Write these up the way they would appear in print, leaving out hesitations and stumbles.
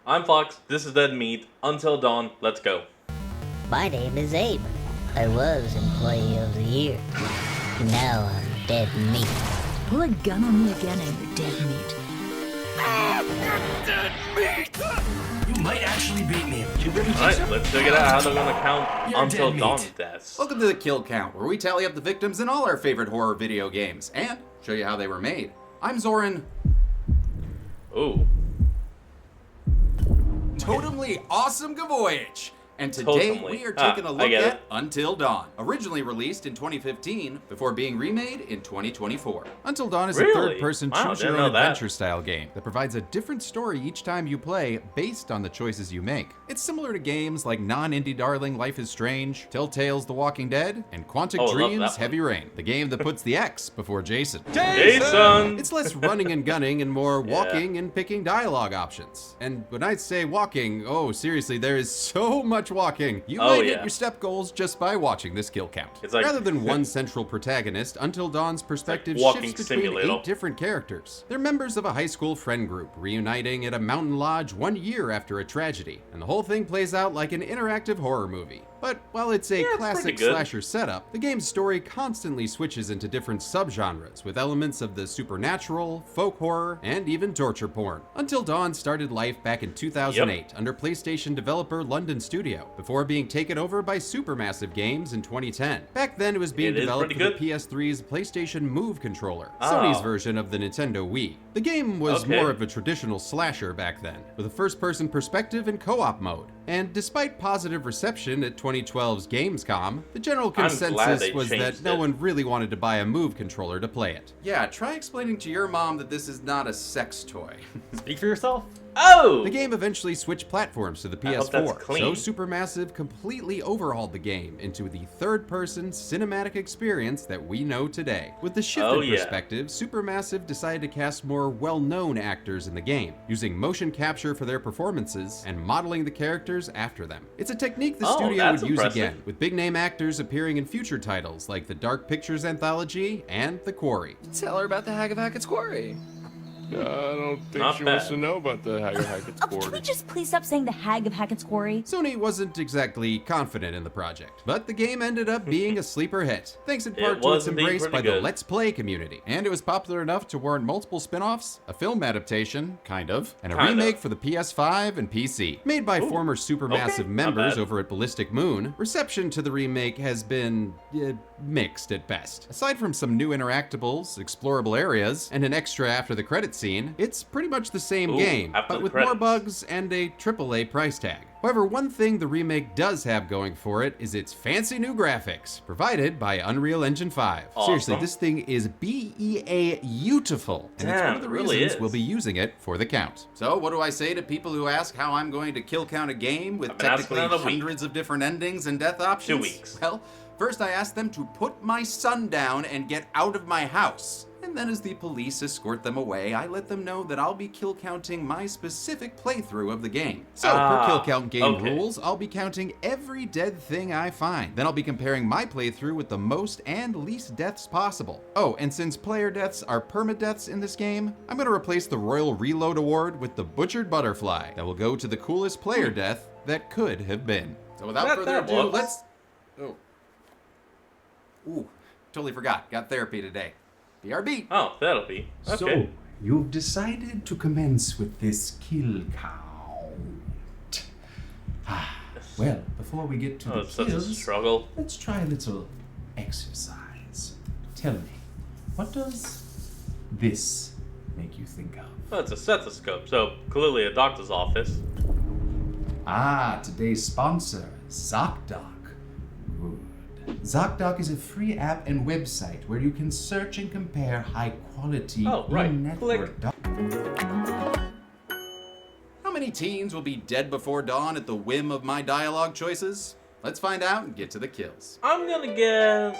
I'm Fox, this is Dead Meat. Until dawn, let's go. My name is Abe. I was Employee of the Year. Now I'm Dead Meat. Pull a gun on me again and you're dead meat. Dead meat! You might actually beat me. You really think Alright, so? let's figure out how they're gonna count You're Until dead Dawn meat. deaths. Welcome to the Kill Count, where we tally up the victims in all our favorite horror video games and show you how they were made. I'm Zoran. Ooh. Totemly awesome Gavoyage! And today Totemly. we are taking a I look get at it. Until Dawn, originally released in 2015 before being remade in 2024. Until Dawn is Really? a third-person Wow, choose didn't your know own that. adventure style game that provides a different story each time you play based on the choices you make. It's similar to games like non-indie darling Life is Strange, Telltale's The Walking Dead, and Quantic Oh, I love that Dreams one. Heavy Rain, the game that puts the X before Jason. Jason! It's less running and gunning and more walking and picking dialogue options. And when I say walking, oh seriously, there is so much walking. You Oh, might hit yeah. your step goals just by watching this kill count. It's like- Rather than one central protagonist, Until Dawn's perspective walking shifts between simulator. 8 different characters. They're members of a high school friend group, reuniting at a mountain lodge 1 year after a tragedy, and the whole thing plays out like an interactive horror movie. But while it's a Yeah, it's classic pretty good. slasher setup, the game's story constantly switches into different subgenres with elements of the supernatural, folk horror, and even torture porn. Until Dawn started life back in 2008 under PlayStation developer London Studio, before being taken over by Supermassive Games in 2010. Back then, it was being It is developed pretty for the good. PS3's PlayStation Move controller, Oh. Sony's version of the Nintendo Wii. The game was Okay. more of a traditional slasher back then, with a first-person perspective and co-op mode. And despite positive reception at 2012's Gamescom, the general I'm glad consensus they was that changed no it. one really wanted to buy a Move controller to play it. Yeah, try explaining to your mom that this is not a sex toy. Speak for yourself. Oh! The game eventually switched platforms to the I hope that's PS4, clean. so Supermassive completely overhauled the game into the third-person cinematic experience that we know today. With the shift Oh, in yeah. perspective, Supermassive decided to cast more well-known actors in the game, using motion capture for their performances and modeling the characters after them. It's a technique the Oh, studio that's would use impressive. again, with big-name actors appearing in future titles like the Dark Pictures Anthology and The Quarry. Tell her about the Hag of Hackett's Quarry. I don't think Not she wants bad. to know about the Hagger Hackett's Oh, can we Quarry. just please stop saying the Hag of Hackett's Quarry? Sony wasn't exactly confident in the project, but the game ended up being a sleeper hit, thanks in part to was its indeed embrace pretty by the good. Let's Play community. And it was popular enough to warrant multiple spin-offs, a film adaptation, kind of, and a Kind remake of. for the PS5 and PC. Made by former Supermassive okay, not members bad. over at Ballistic Moon, reception to the remake has been mixed at best. Aside from some new interactables, explorable areas, and an extra after the credit scene, it's pretty much the same Ooh, game, after but the with more credits. bugs and a AAA price tag. However, one thing the remake does have going for it is its fancy new graphics, provided by Unreal Engine 5. Seriously, Awesome. this thing is beautiful, and it's one Damn, of the it really reasons is. we'll be using it for the count. So, what do I say to people who ask how I'm going to kill count a game with I've been asking technically that a week. hundreds of different endings and death options? 2 weeks. Well, first I ask them to put my son down and get out of my house. And then as the police escort them away, I let them know that I'll be kill counting my specific playthrough of the game. So, per Ah, kill count game okay. rules, I'll be counting every dead thing I find. Then I'll be comparing my playthrough with the most and least deaths possible. Oh, and since player deaths are permadeaths in this game, I'm going to replace the Royal Reload Award with the Butchered Butterfly that will go to the coolest player death that could have been. So without That- further that ado, works. let's... Oh. Ooh, totally forgot. Got therapy today. BRB. Oh, that'll be. Okay. So, you've decided to commence with this kill count. Well, before we get to Oh, the it's such a kills, struggle. let's try a little exercise. Tell me, what does this make you think of? Oh, it's a stethoscope, so clearly a doctor's office. Ah, today's sponsor, ZocDoc. Good. ZocDoc is a free app and website where you can search and compare high-quality Oh, right. in-network Click. How many teens will be dead before dawn at the whim of my dialogue choices? Let's find out and get to the kills. I'm gonna guess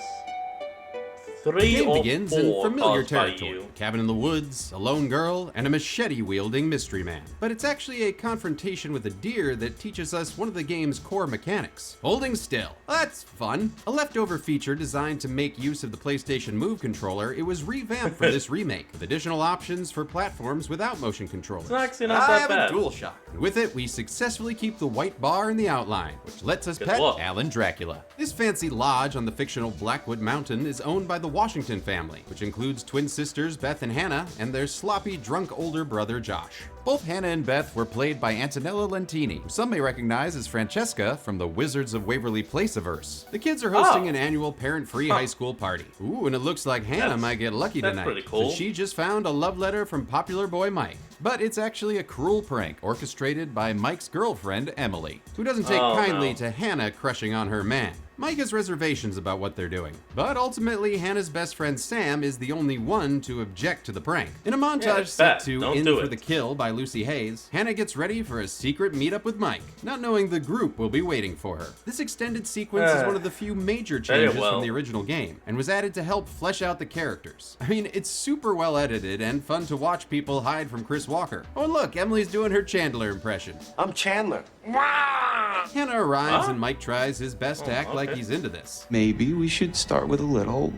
The 3 game or begins in 4 familiar caused by territory. you. Cabin in the woods, a lone girl, and a machete-wielding mystery man. But it's actually a confrontation with a deer that teaches us one of the game's core mechanics, holding still. That's fun. A leftover feature designed to make use of the PlayStation Move controller, it was revamped for this remake, with additional options for platforms without motion controllers. It's actually not I that have bad. a DualShock. And with it, we successfully keep the white bar in the outline, which lets us Good pet luck. Alan Dracula. This fancy lodge on the fictional Blackwood Mountain is owned by the Washington family, which includes twin sisters Beth and Hannah and their sloppy, drunk older brother Josh. Both Hannah and Beth were played by Antonella Lentini, who some may recognize as Francesca from the Wizards of Waverly Place-averse. The kids are hosting Oh. an annual parent-free high school party. Ooh, and it looks like Hannah That's- might get lucky that's tonight. pretty cool. So she just found a love letter from popular boy Mike. But it's actually a cruel prank orchestrated by Mike's girlfriend, Emily, who doesn't take Oh, kindly no. to Hannah crushing on her man. Mike has reservations about what they're doing, but ultimately Hannah's best friend Sam is the only one to object to the prank. In a montage it's set bad. to Don't In do for it. the Kill by Lucy Hayes, Hannah gets ready for a secret meetup with Mike, not knowing the group will be waiting for her. This extended sequence is one of the few major Very changes well. from the original game, and was added to help flesh out the characters. I mean, it's super well edited and fun to watch people hide from Chris Walker. Oh, and look, Emily's doing her Chandler impression. I'm Chandler. Hannah arrives Huh? and Mike tries his best to act like okay. he's into this. Maybe we should start with a little,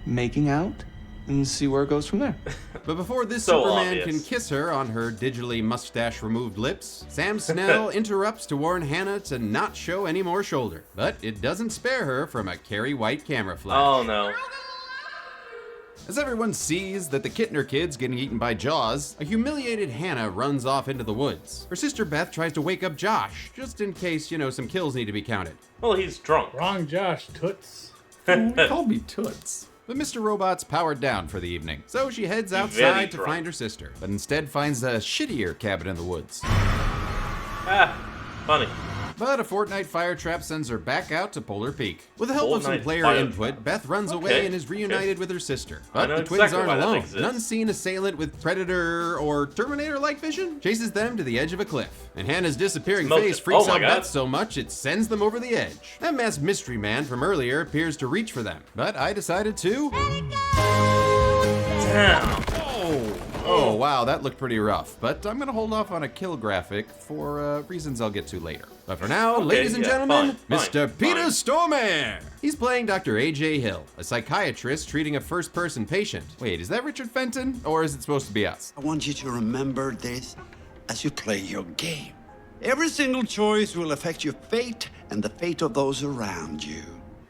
making out and see where it goes from there. But before this So Superman obvious. can kiss her on her digitally mustache-removed lips, Sam Snell interrupts to warn Hannah to not show any more shoulder. But it doesn't spare her from a Carrie White camera flash. Oh no. As everyone sees that the Kittner kid's getting eaten by Jaws, A humiliated Hannah runs off into the woods. Her sister Beth tries to wake up Josh, just in case, some kills need to be counted. Well, he's drunk. Wrong Josh, toots. he called me Toots. But Mr. Robot's powered down for the evening, So she heads Very outside to drunk. find her sister. but instead finds a shittier cabin in the woods. Ah, funny. But a Fortnite fire trap sends her back out to Polar Peak. With the help of some Fortnite player fire input, trap. Beth runs Okay, away and is okay. reunited with her sister. I But know the twins exactly why aren't that alone. exists. An unseen assailant with Predator or Terminator-like vision chases them to the edge of a cliff. And Hannah's disappearing Smoke face it. freaks Oh my out God. Beth so much it sends them over the edge. That masked mystery man from earlier appears to reach for them. But I decided to... Damn. Oh, wow, that looked pretty rough. But I'm gonna hold off on a kill graphic for reasons I'll get to later. But for now, Okay, ladies and yeah, gentlemen, fine, Mr. fine, Peter fine. Stormare. He's playing Dr. A.J. Hill, a psychiatrist treating a first-person patient. Wait, is that Richard Fenton, or is it supposed to be us? I want you to remember this as you play your game. Every single choice will affect your fate and the fate of those around you.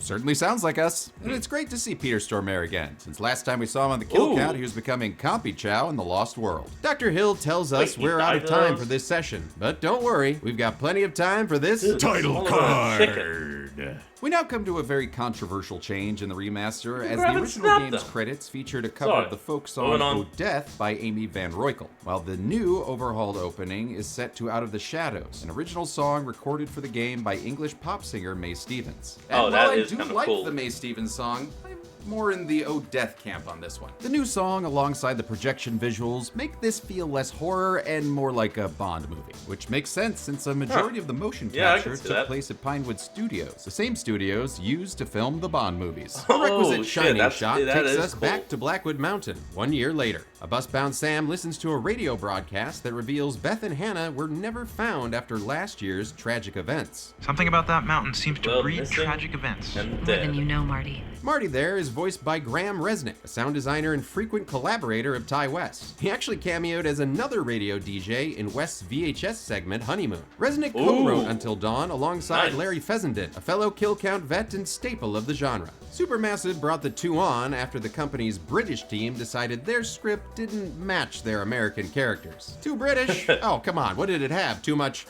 Certainly sounds like us. And it's great to see Peter Stormare again, since last time we saw him on the kill Ooh. count, he was becoming Compy Chow in the Lost World. Dr. Hill tells us Wait, he we're out of died time of- for this session. But don't worry, we've got plenty of time for this Title card. We now come to a very controversial change in the remaster, as the grab and original snap game's them. credits featured a cover Sorry. of the folk Moving song on. "Oh Death" by Amy Van Roykel, while the new overhauled opening is set to "Out of the Shadows," an original song recorded for the game by English pop singer Mae Stevens. Oh, And that while I is do kinda like cool. the Mae Stevens song, I'm more in the Oh Death camp on this one. The new song, alongside the projection visuals, make this feel less horror and more like a Bond movie, which makes sense since a majority of the motion Yeah, I capture can see took that. place at Pinewood Studios, the same studios used to film the Bond movies. The Oh, requisite shit, shining that's- shot that takes is us cool. back to Blackwood Mountain 1 year later. A bus-bound Sam listens to a radio broadcast that reveals Beth and Hannah were never found after last year's tragic events. Something about that mountain seems to Well, breed missing tragic events. and More dead. than you know, Marty. Marty there is voiced by Graham Resnick, a sound designer and frequent collaborator of Ty West. He actually cameoed as another radio DJ in West's VHS segment Honeymoon. Resnick co-wrote Ooh. Until Dawn alongside Nice. Larry Fessenden, a fellow kill count vet and staple of the genre. Supermassive brought the two on after the company's British team decided their script didn't match their American characters. Too British? Oh, come on, what did it have? Too much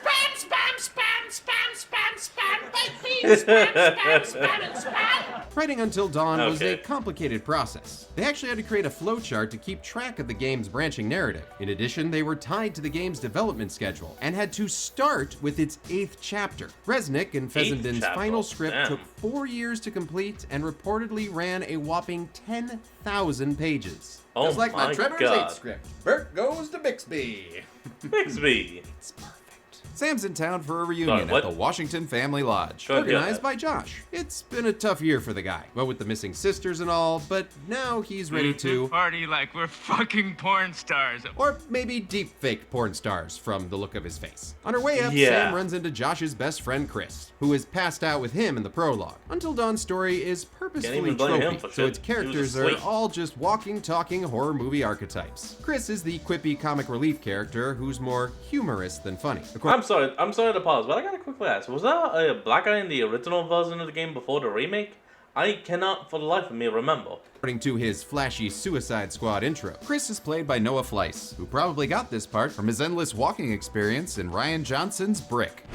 Writing Until Dawn was a Okay. complicated process. They actually had to create a flowchart to keep track of the game's branching narrative. In addition, they were tied to the game's development schedule and had to start with its 8th chapter. Resnick and Fessenden's chapter, final script damn. took 4 years to complete and reportedly ran a whopping 10,000 pages. Oh Just like my my Trevor's God. 8 script. Bert goes to Bixby. Bixby. It's perfect. Sam's in town for a reunion at the Washington Family Lodge, organized by Josh. It's been a tough year for the guy, well, with the missing sisters and all, but now he's ready to party like we're fucking porn stars. Or maybe deep-faked porn stars from the look of his face. On her way up, Sam runs into Josh's best friend Chris, who is passed out with him in the prologue. Until Dawn's story is purposefully tropey, so its characters are all just walking, talking horror movie archetypes. Chris is the quippy comic relief character who's more humorous than funny. I'm sorry to pause, but I gotta quickly ask, was there a black guy in the original version of the game before the remake? I cannot for the life of me remember. According to his flashy Suicide Squad intro, Chris is played by Noah Fleiss, who probably got this part from his endless walking experience in Rian Johnson's Brick.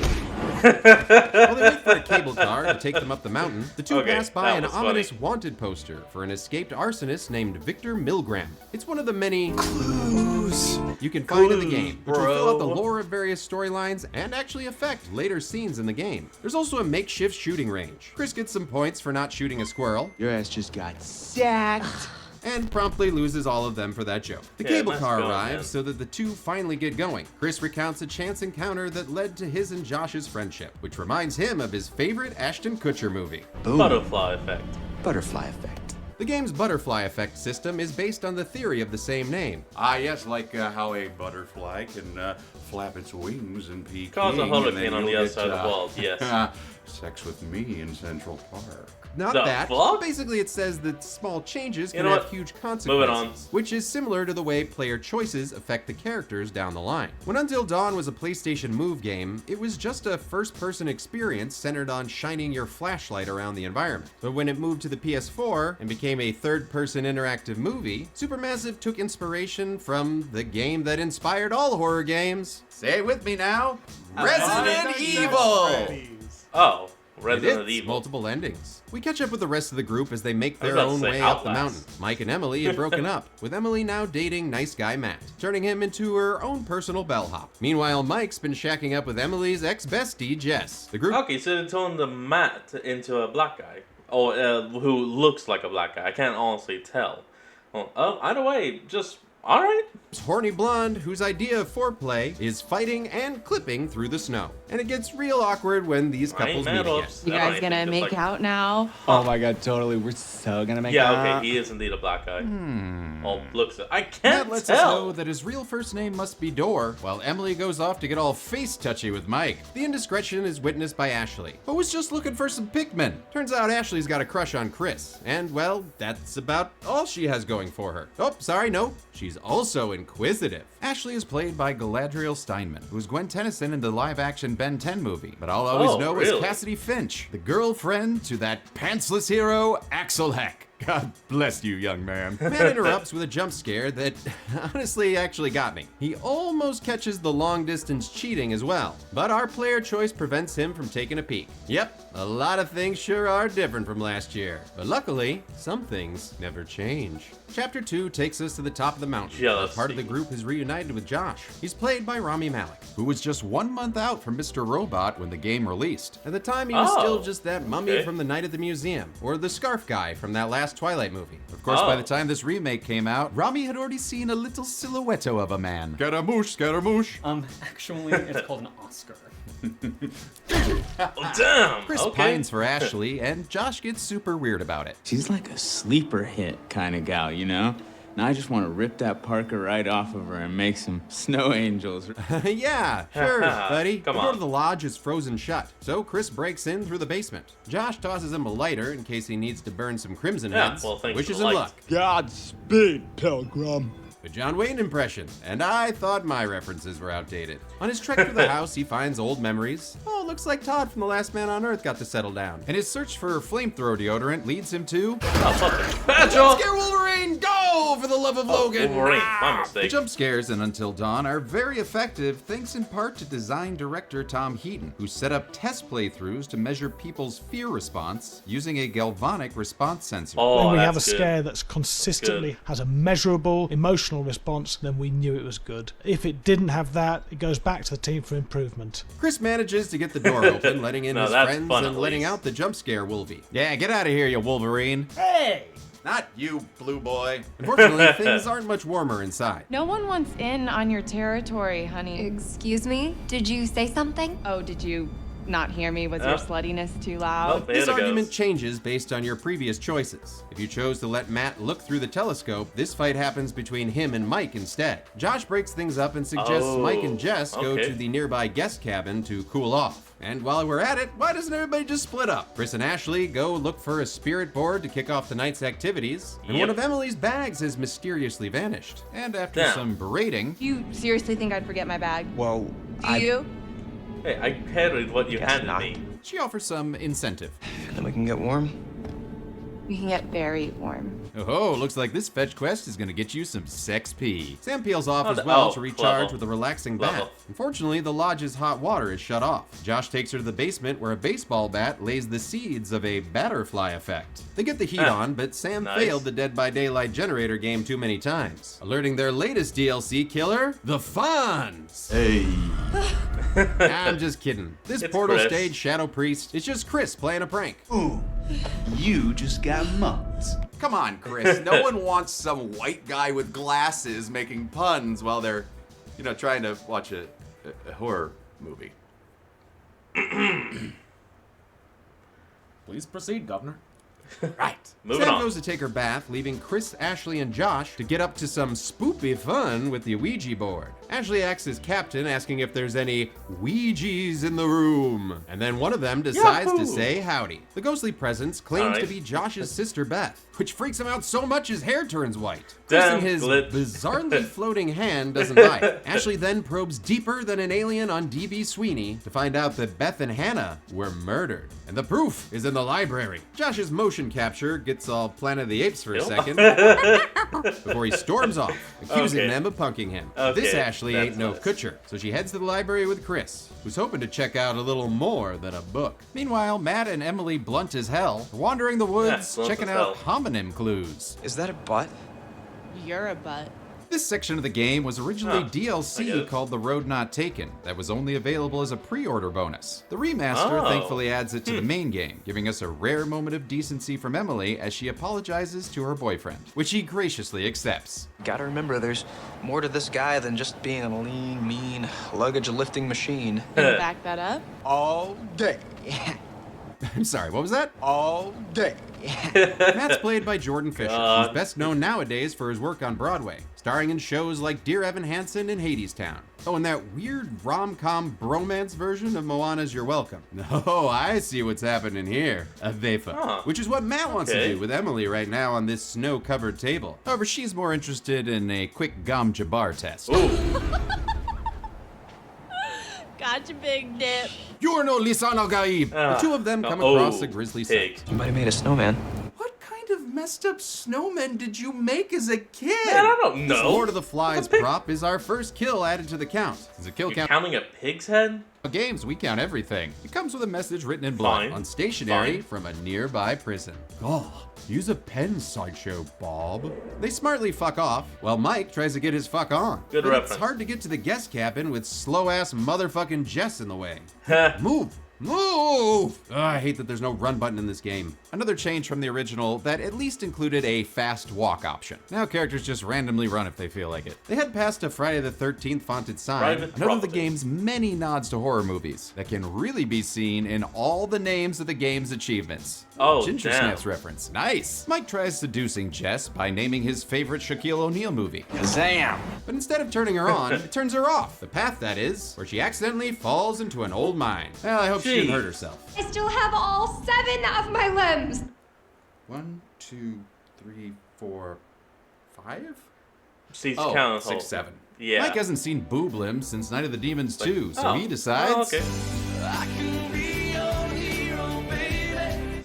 While they wait for a cable car to take them up the mountain, the two pass by an ominous wanted poster for an escaped arsonist named Victor Milgram. It's one of the many clues you can find in the game, which will fill out the lore of various storylines and actually affect later scenes in the game. There's also a makeshift shooting range. Chris gets some points for not shooting a squirrel. Your ass just got sacked. And promptly loses all of them for that joke. The cable car arrives so that the two finally get going. Chris recounts a chance encounter that led to his and Josh's friendship, which reminds him of his favorite Ashton Kutcher movie. Boom. Butterfly effect. Butterfly effect. The game's butterfly effect system is based on the theory of the same name. Ah, yes, like how a butterfly can flap its wings and peek. Cause a hurricane on the other side of the world, yes. Sex with me in Central Park. Not that. Basically, it says that small changes can have huge consequences, which is similar to the way player choices affect the characters down the line. When Until Dawn was a PlayStation Move game, it was just a first-person experience centered on shining your flashlight around the environment. But when it moved to the PS4 and became a third-person interactive movie, Supermassive took inspiration from the game that inspired all horror games. Say it with me now. Resident Evil! Oh. Resident Evil. Multiple endings. We catch up with the rest of the group as they make their own way up the mountain. Mike and Emily had broken up, with Emily now dating nice guy Matt, turning him into her own personal bellhop. Meanwhile, Mike's been shacking up with Emily's ex-bestie, Jess. The group... Okay, so they turned the Matt into a black guy. Or who looks like a black guy. I can't honestly tell. Well, either way, just... Alright. Horny blonde, whose idea of foreplay is fighting and clipping through the snow. And it gets real awkward when these couples meet again. You guys gonna make out now? Oh my god, totally. We're so gonna make out. Yeah, okay, he is indeed a black guy. Oh, looks... I can't Matt lets us know that his real first name must be Door, while Emily goes off to get all face-touchy with Mike. The indiscretion is witnessed by Ashley, who was just looking for some Pikmin. Turns out Ashley's got a crush on Chris. And, well, that's about all she has going for her. Oh, sorry, no. She's also inquisitive. Ashley is played by Galadriel Steinman, who's Gwen Tennyson in the live-action Ben 10 movie, but I'll always know as Cassidy Finch, the girlfriend to that pantsless hero, Axel Heck. God bless you, young man. Matt interrupts with a jump scare that honestly actually got me. He almost catches the long-distance cheating as well, but our player choice prevents him from taking a peek. Yep, a lot of things sure are different from last year, but luckily, some things never change. Chapter 2 takes us to the top of the mountain, where part of the group is reunited with Josh. He's played by Rami Malek, who was just 1 month out from Mr. Robot when the game released. At the time, he was still just that mummy from the night at the museum, or the scarf guy from that last Twilight movie. Of course, by the time this remake came out, Rami had already seen a little silhouetto of a man. Scaramouche, Scaramouche. Actually, it's called an Oscar. Oh, damn! Chris pines for Ashley, and Josh gets super weird about it. She's like a sleeper hit kind of gal, you know? Now I just want to rip that Parker right off of her and make some snow angels. Yeah, sure, buddy. The door to the lodge is frozen shut, so Chris breaks in through the basement. Josh tosses him a lighter in case he needs to burn some crimson heads. Wishes him luck. Godspeed, Pilgrim. A John Wayne impression, and I thought my references were outdated. On his trek through the house, he finds old memories. Oh, looks like Todd from The Last Man on Earth got to settle down. And his search for flamethrower deodorant leads him to... Badger! Scare Wolverine! Go! For the love of Logan! Wolverine, my mistake. The jump scares in Until Dawn are very effective, thanks in part to design director Tom Heaton, who set up test playthroughs to measure people's fear response using a galvanic response sensor. When we have a scare that's consistently has a measurable emotional response, then we knew it was good. If it didn't have that, it goes back to the team for improvement. Chris manages to get the door open, letting in his friends and letting out the jump scare Wolvie. Yeah, get out of here, you Wolverine. Hey! Not you, blue boy. Unfortunately, things aren't much warmer inside. No one wants in on your territory, honey. Excuse me? Did you say something? Oh, did you not hear me? Was your sluttiness too loud? This argument changes based on your previous choices. If you chose to let Matt look through the telescope, this fight happens between him and Mike instead. Josh breaks things up and suggests Mike and Jess go to the nearby guest cabin to cool off. And while we're at it, why doesn't everybody just split up? Chris and Ashley go look for a spirit board to kick off the night's activities, and one of Emily's bags has mysteriously vanished. And after some berating... You seriously think I'd forget my bag? Well, Do you? Hey, I carried what you handed me. She offers some incentive. Then we can get warm. We can get very warm. Oh, looks like this fetch quest is gonna get you some sex pee. Sam peels off Oh, as well oh, to recharge clever. with a relaxing Clever. bath. Unfortunately, the lodge's hot water is shut off. Josh takes her to the basement where a baseball bat lays the seeds of a batterfly effect. They get the heat on, but Sam failed the Dead by Daylight generator game too many times, alerting their latest DLC killer, the Fonz. Hey. I'm just kidding. This It's Portal Chris. stage Shadow Priest is just Chris playing a prank. Ooh, you just got mugged. Come on, Chris. No one wants some white guy with glasses making puns while they're, trying to watch a horror movie. Please proceed, Governor. Right. Moving Sam on. goes to take her bath, leaving Chris, Ashley, and Josh to get up to some spoopy fun with the Ouija board. Ashley acts as captain, asking if there's any Ouijas in the room. And then one of them decides to say howdy. The ghostly presence claims to be Josh's sister Beth, which freaks him out so much his hair turns white. Damn, Pressing his glitch. bizarrely floating hand doesn't bite. Ashley then probes deeper than an alien on D.B. Sweeney to find out that Beth and Hannah were murdered. And the proof is in the library. Josh's motion capture gets all Planet of the Apes for a second before he storms off, accusing them of punking him. This Okay, Ashley ain't that's no nice. kutcher, so she heads to the library with Chris, who's hoping to check out a little more than a book. Meanwhile, Matt and Emily, blunt as hell, are wandering the woods, blunt checking as out homonym clues. Is that a butt? You're a butt. This section of the game was originally I DLC get it. called The Road Not Taken that was only available as a pre-order bonus. The remaster Oh. thankfully adds it to the main game, giving us a rare moment of decency from Emily as she apologizes to her boyfriend, which he graciously accepts. Gotta remember, there's more to this guy than just being a lean, mean, luggage-lifting machine. Can you back that up? All day. I'm sorry, what was that? All day. Matt's played by Jordan Fisher, God. who's best known nowadays for his work on Broadway, starring in shows like Dear Evan Hansen and Hadestown. Oh, and that weird rom-com bromance version of Moana's You're Welcome. Oh, I see what's happening here. A Vefa. Huh. Which is what Matt wants to Okay. do with Emily right now on this snow-covered table. However, she's more interested in a quick Gom Jabbar test. Gotcha, big dip. You're no Lisan al-Gaib. The two of them come across a grisly sight. Somebody made a snowman. What kind of messed up snowmen did you make as a kid? Man, I don't This know. Lord of the Flies prop is our first kill added to the count. Is a kill You're count? counting a pig's head? Games, we count everything. It comes with a message written in blood Fine. on stationery Fine. from a nearby prison. Oh, use a pen, Sideshow Bob. They smartly fuck off, while Mike tries to get his fuck on. Good but reference. It's hard to get to the guest cabin with slow-ass motherfucking Jess in the way. Move! Move! Ugh, I hate that there's no run button in this game. Another change from the original that at least included a fast walk option. Now characters just randomly run if they feel like it. They head past a Friday the 13th fonted sign, Private another of the property. game's many nods to horror movies that can really be seen in all the names of the game's achievements. Oh, Ginger damn. Snaps reference. Nice! Mike tries seducing Jess by naming his favorite Shaquille O'Neal movie. Kazam! But instead of turning her on, it turns her off. The path, that is, where she accidentally falls into an old mine. Well, I hope she didn't Gee. hurt herself. I still have all 7 of my limbs. 1, 2, 3, 4, 5? She's Oh, counting 6, 7. Yeah. Mike hasn't seen boob limbs since Night of the Demons 2, so oh. he decides. Oh, okay.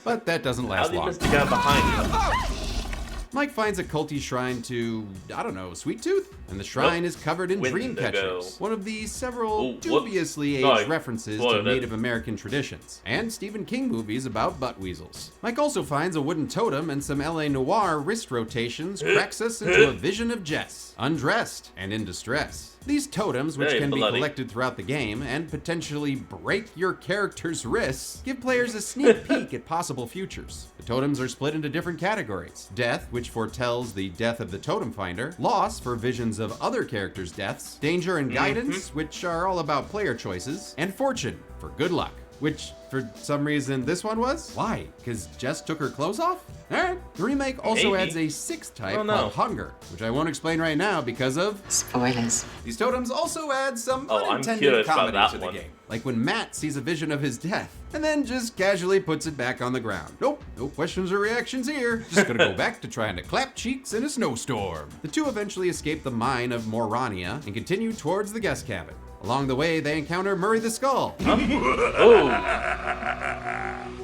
But that doesn't How last do you long. miss the guy behind you? Mike finds a culty shrine to, I don't know, Sweet Tooth? and the shrine is covered in dream Wendigo. catchers, one of the several Ooh, dubiously aged Sorry. references Spoiled to it. Native American traditions, and Stephen King movies about butt weasels. Mike also finds a wooden totem and some LA Noire wrist rotations, cracks us into a vision of Jess, undressed and in distress. These totems, which Very can be bloody. collected throughout the game and potentially break your character's wrists, give players a sneak peek at possible futures. The totems are split into different categories: death, which foretells the death of the totem finder; loss, for visions of other characters' deaths; danger and guidance, which are all about player choices; and fortune, for good luck. Which, for some reason, this one was? Why? Because Jess took her clothes off? Alright. The remake also Maybe. adds a sixth type Oh, no. called hunger, which I won't explain right now because of Spoilers. These totems also add some Oh, I'm unintended curious about comedy that to the one. game. Like when Matt sees a vision of his death and then just casually puts it back on the ground. Nope, no questions or reactions here. Just gonna go back to trying to clap cheeks in a snowstorm. The two eventually escape the mine of Morania and continue towards the guest cabin. Along the way, they encounter Murray the Skull.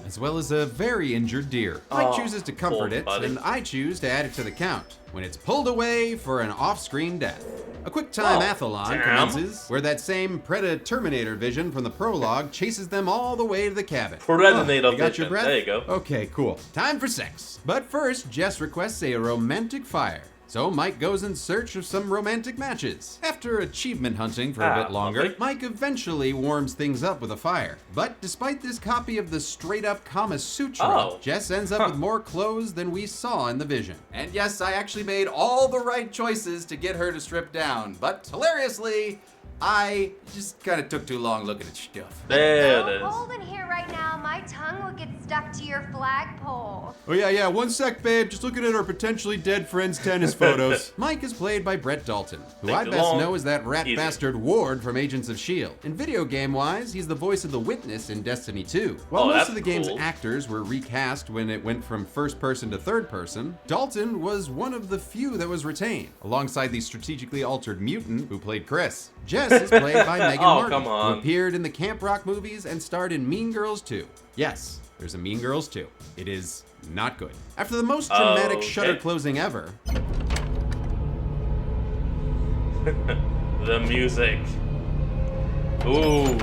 As well as a very injured deer. Mike Oh, chooses to comfort poor it, buddy. and I choose to add it to the count when it's pulled away for an off-screen death. A quick time Oh, athlon damn. commences, where that same Predator-Terminator vision from the prologue chases them all the way to the cabin. Predator You got your vision. breath? There you go. Okay, cool. Time for sex. But first, Jess requests a romantic fire. So Mike goes in search of some romantic matches. After achievement hunting for a bit longer, lovely. Mike eventually warms things up with a fire. But despite this copy of the straight-up Kama Sutra, Oh. Jess ends up with more clothes than we saw in the vision. And yes, I actually made all the right choices to get her to strip down, but hilariously, I just kind of took too long looking at stuff. There it So is. cold in here right now, my tongue will get stuck to your flagpole. Oh yeah, one sec, babe. Just looking at our potentially dead friends' tennis photos. Mike is played by Brett Dalton, who Take I too best long. know as that rat Easy. bastard Ward from Agents of S.H.I.E.L.D. In video game-wise, he's the voice of the Witness in Destiny 2. While Oh, most that's of the game's cool. actors were recast when it went from first person to third person, Dalton was one of the few that was retained, alongside the strategically altered mutant who played Chris. Jess is played by Megan Oh, Martin, come on. who appeared in the Camp Rock movies and starred in Mean Girls 2. Yes, there's a Mean Girls 2. It is not good. After the most dramatic Okay. shutter closing ever, The music. Ooh.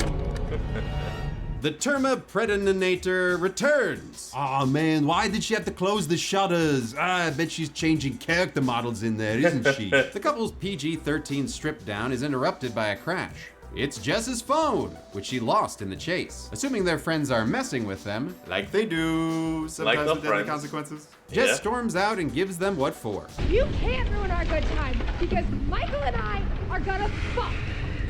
the Terma Predator returns. Aw man, why did she have to close the shutters? I bet she's changing character models in there, isn't she? The couple's PG-13 strip down is interrupted by a crash. It's Jess's phone, which she lost in the chase. Assuming their friends are messing with them, like they do, sometimes the with deadly friends. consequences. Jess Yeah. storms out and gives them what for. You can't ruin our good time because Michael and I are gonna fuck.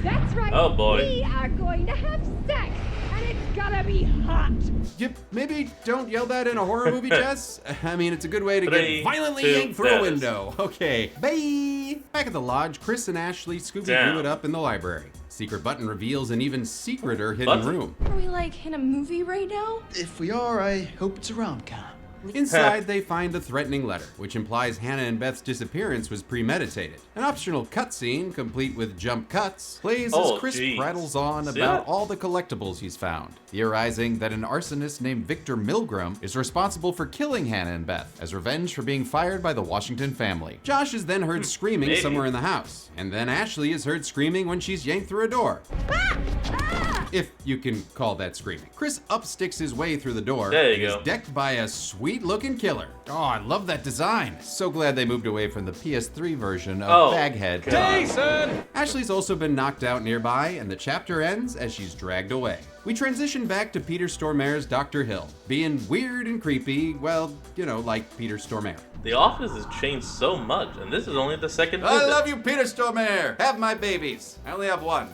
That's right. Oh, boy. We are going to have sex, and it's gonna be hot. Yep, maybe don't yell that in a horror movie, Jess. I mean, it's a good way to 3, get violently 2, yanked through there a it is. window. Okay, bye. Back at the lodge, Chris and Ashley Scooby-Doo Damn. it up in the library. Secret button reveals an even secreter hidden Button? room. Are we like in a movie right now? If we are, I hope it's a rom-com. Inside, they find a threatening letter, which implies Hannah and Beth's disappearance was premeditated. An optional cutscene, complete with jump cuts, plays Oh, as Chris geez. prattles on See about that? all the collectibles he's found, theorizing that an arsonist named Victor Milgram is responsible for killing Hannah and Beth as revenge for being fired by the Washington family. Josh is then heard screaming maybe. somewhere in the house, and then Ashley is heard screaming when she's yanked through a door. If you can call that screaming. Chris upsticks his way through the door There you and is go. decked by a sweet-looking killer. Oh, I love that design. So glad they moved away from the PS3 version of Oh, Baghead. God. Ashley's also been knocked out nearby, and the chapter ends as she's dragged away. We transition back to Peter Stormare's Dr. Hill, being weird and creepy, well, you know, like Peter Stormare. The office has changed so much, and this is only the second I visit. love you, Peter Stormare! Have my babies. I only have one.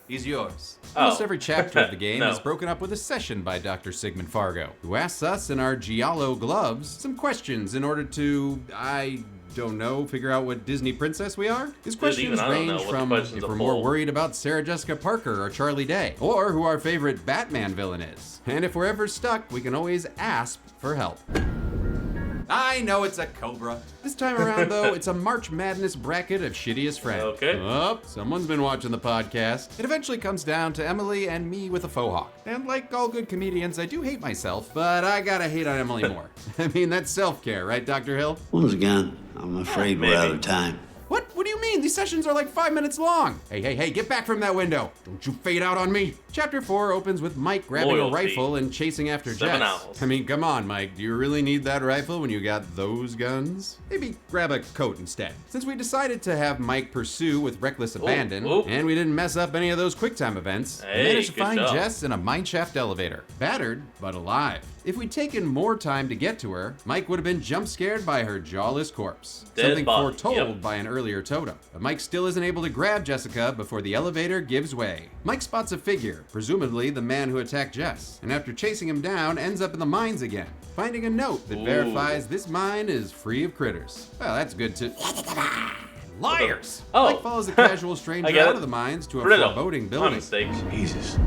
He's yours. Almost every chapter of the game No. is broken up with a session by Dr. Sigmund Fargo, who asks us in our Giallo gloves some questions in order to, I don't know, figure out what Disney princess we are? His Dude, questions even I don't know range what the from questions if are we're more for. worried about Sarah Jessica Parker or Charlie Day, or who our favorite Batman villain is. And if we're ever stuck, we can always ask for help. I know it's a Cobra. This time around, though, it's a March Madness bracket of shittiest friends. Okay. Oh, someone's been watching the podcast. It eventually comes down to Emily and me with a faux hawk. And like all good comedians, I do hate myself, but I gotta hate on Emily more. I mean, that's self-care, right, Dr. Hill? Once again, I'm afraid we're out of time. What? What do you mean? These sessions are like 5 minutes long. Hey, get back from that window. Don't you fade out on me. Chapter 4 opens with Mike grabbing a rifle and chasing after 7 Jess. owls. I mean, come on, Mike. Do you really need that rifle when you got those guns? Maybe grab a coat instead. Since we decided to have Mike pursue with reckless abandon, and we didn't mess up any of those QuickTime events, we managed to good find job. Jess in a mineshaft elevator. Battered, but alive. If we'd taken more time to get to her, Mike would have been jump scared by her jawless corpse. Dead Something body, foretold yep. by an earlier totem. But Mike still isn't able to grab Jessica before the elevator gives way. Mike spots a figure, presumably the man who attacked Jess, and after chasing him down, ends up in the mines again, finding a note that verifies this mine is free of critters. Well, that's good to... Liars! Oh. Mike follows a casual I stranger get out it. of the mines to a Riddle. foreboding My building. mistake. Jesus.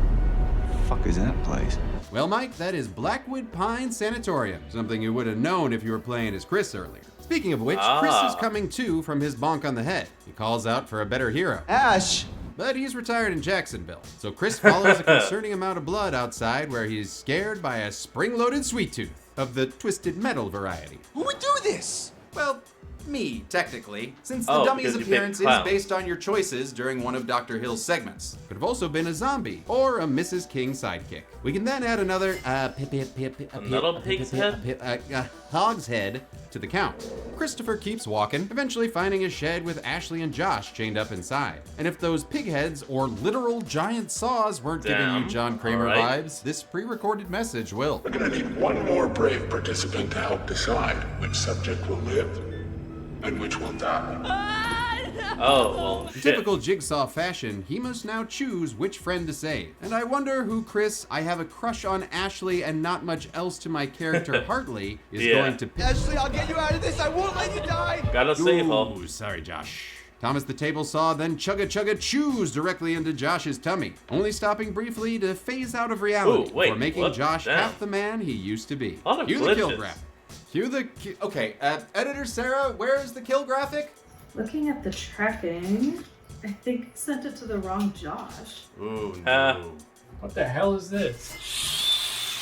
Fuck is that place? Well, Mike, that is Blackwood Pine Sanatorium, something you would have known if you were playing as Chris earlier. Speaking of which, Chris is coming to from his bonk on the head. He calls out for a better hero. Ash! But he's retired in Jacksonville, so Chris follows a concerning amount of blood outside where he's scared by a spring-loaded sweet tooth of the twisted metal variety. Who would do this? Well, me, technically, since the Oh, dummy's because you picked appearance is clown. based on your choices during one of Dr. Hill's segments. Could have also been a zombie or a Mrs. King sidekick. We can then add another Another pig's head? hog's head to the count. Christopher keeps walking, eventually finding a shed with Ashley and Josh chained up inside. And if those pig heads or literal giant saws weren't giving you Damn. John Kramer All right. vibes, this pre-recorded message will. We're gonna need one more brave participant to help decide which subject will live and which will die. Oh, well, In shit. typical Jigsaw fashion, he must now choose which friend to save. And I wonder who Chris, I have a crush on Ashley and not much else to my character Hartley, is Yeah. going to pick. Ashley, I'll get you out of this. I won't let you die. Gotta save her. Ooh, sorry, Josh. Thomas the Table Saw then chugga chews directly into Josh's tummy, only stopping briefly to phase out of reality Ooh, wait, before making what? Josh Damn. half the man he used to be. A lot of Cue the kill glitches. graphic. Cue the... Okay, editor Sarah, where is the kill graphic? Looking at the tracking, I think I sent it to the wrong Josh. Ooh, What the hell is this?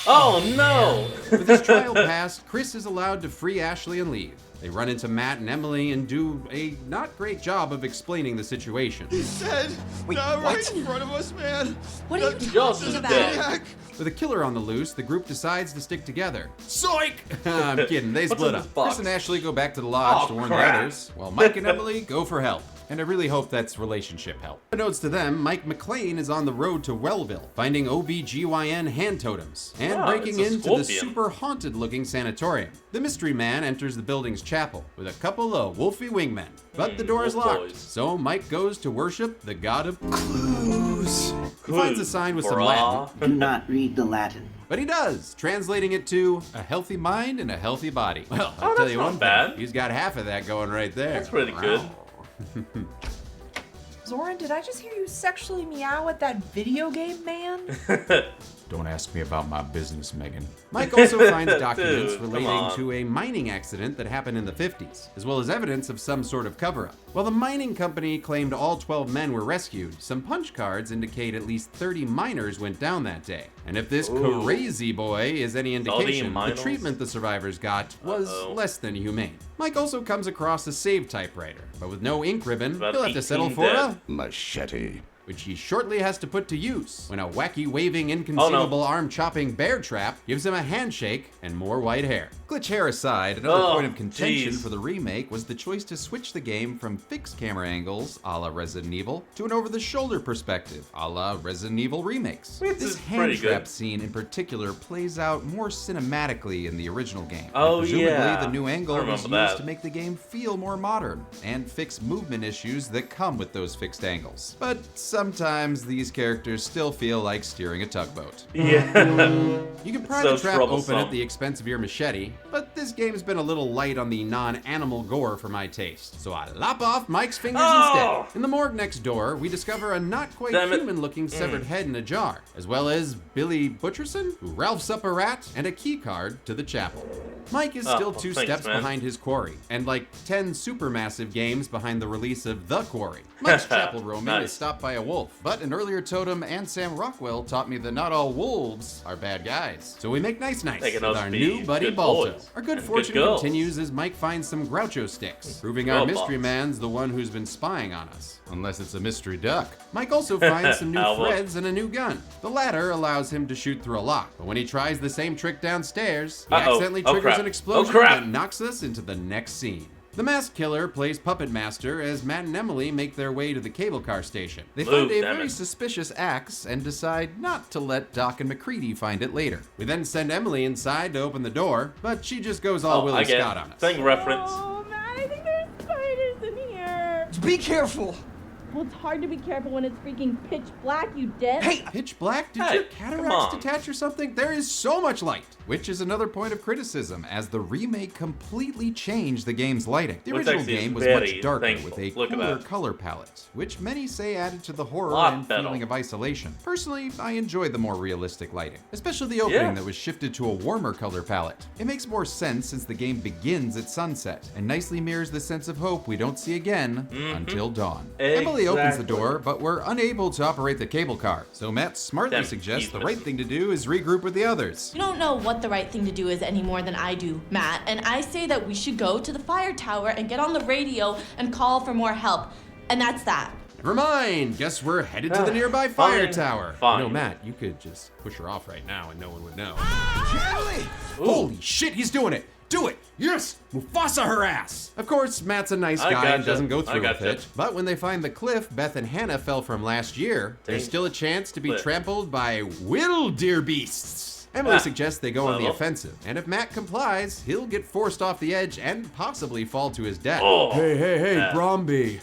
Oh, no! With his trial passed, Chris is allowed to free Ashley and leave. They run into Matt and Emily and do a not great job of explaining the situation. He said, right in front of us, man. What are you Josh talking is about? dead. With a killer on the loose, the group decides to stick together. Psych! I'm kidding, they What's split in up. this box? Chris and Ashley go back to the lodge Oh, to warn crap. the others, while Mike and Emily go for help. And I really hope that's relationship help. Notes to them, Mike McLean is on the road to Wellville, finding OBGYN hand totems, and Wow, breaking it's a into the scorpion. super haunted looking sanatorium. The mystery man enters the building's chapel with a couple of wolfy wingmen, but the door is wolf locked, boys. so Mike goes to worship the god of clues. He finds a sign with some Latin, Bra. Do not read the Latin. but he does, translating it to a healthy mind and a healthy body. Well, I'll Oh, tell that's you not one bad. thing, he's got half of that going right there. That's pretty good. Zoran, did I just hear you sexually meow at that video game man? Don't ask me about my business, Megan. Mike also finds documents Dude, come relating on. to a mining accident that happened in the 50s, as well as evidence of some sort of cover-up. While the mining company claimed all 12 men were rescued, some punch cards indicate at least 30 miners went down that day. And if this Ooh. crazy boy is any indication, the miners? treatment the survivors got was less than humane. Mike also comes across a save typewriter, but with no ink ribbon, About he'll have to settle 18 for dead. a Machete. which he shortly has to put to use when a wacky waving inconceivable arm chopping bear trap gives him a handshake and more white hair. Glitch hair aside, another Oh, point of contention jeez. for the remake was the choice to switch the game from fixed camera angles a la Resident Evil to an over-the-shoulder perspective a la Resident Evil remakes. Which This is hand pretty trap good. scene in particular plays out more cinematically in the original game. Oh, Presumably yeah. the new angle I was remember used that. to make the game feel more modern and fix movement issues that come with those fixed angles. But sometimes these characters still feel like steering a tugboat. Yeah. You can pry So the trap troublesome. open at the expense of your machete, but this game's been a little light on the non-animal gore for my taste, so I lop off Mike's fingers Oh! instead. In the morgue next door, we discover a not quite Damn it. human-looking severed head in a jar, as well as Billy Butcherson, who ralphs up a rat, and a key card to the chapel. Mike is Oh, still well, two thanks, steps man. behind his quarry, and like 10 supermassive games behind the release of The Quarry. Mike's chapel roaming Nice. is stopped by a wolf, but an earlier totem and Sam Rockwell taught me that not all wolves are bad guys. So we make nice Taking with those our be new buddy good Balto. boys. Our good Good fortune girls. continues as Mike finds some Groucho sticks, proving our Girl mystery boss. man's the one who's been spying on us. Unless it's a mystery duck. Mike also finds some new Album. threads and a new gun. The latter allows him to shoot through a lock, but when he tries the same trick downstairs, he Uh-oh. accidentally Oh, triggers crap. an explosion Oh, crap. that knocks us into the next scene. The masked killer plays Puppet Master as Matt and Emily make their way to the cable car station. They find a damn very it. suspicious axe and decide not to let Doc and McCready find it later. We then send Emily inside to open the door, but she just goes all I Willie get Scott it. on us. Thing reference. Oh man, I think there's spiders in here. Be careful. Well, it's hard to be careful when it's freaking pitch black, you dick. Hey, Pitch black? Did Hey, your come cataracts on. detach or something? There is so much light, which is another point of criticism, as the remake completely changed the game's lighting. The Which original actually is game was very much darker thankful. with a Look at cooler that. color palette, which many say added to the horror Lot and better. feeling of isolation. Personally, I enjoyed the more realistic lighting, especially the opening Yeah. that was shifted to a warmer color palette. It makes more sense since the game begins at sunset, and nicely mirrors the sense of hope we don't see again until dawn. Emily opens the Exactly. door, but we're unable to operate the cable car, so Matt smartly Damn, suggests he's the right missing. thing to do is regroup with the others. You don't know what the right thing to do is any more than I do, Matt. And I say that we should go to the fire tower and get on the radio and call for more help. And that's that. Never mind, guess we're headed to the nearby fire Fine. tower. Fine. No, Matt, you could just push her off right now and no one would know. Emily! Holy shit, he's doing it! Do it! Yes! Mufasa her ass! Of course, Matt's a nice I guy and gotcha. doesn't go I through with gotcha. it. But when they find the cliff Beth and Hannah fell from last year, there's Dang. still a chance to be Cliff. trampled by wildebeests. Emily Ah, suggests they go on the well. offensive, and if Matt complies, he'll get forced off the edge and possibly fall to his death. Oh, hey, yeah. Bromby.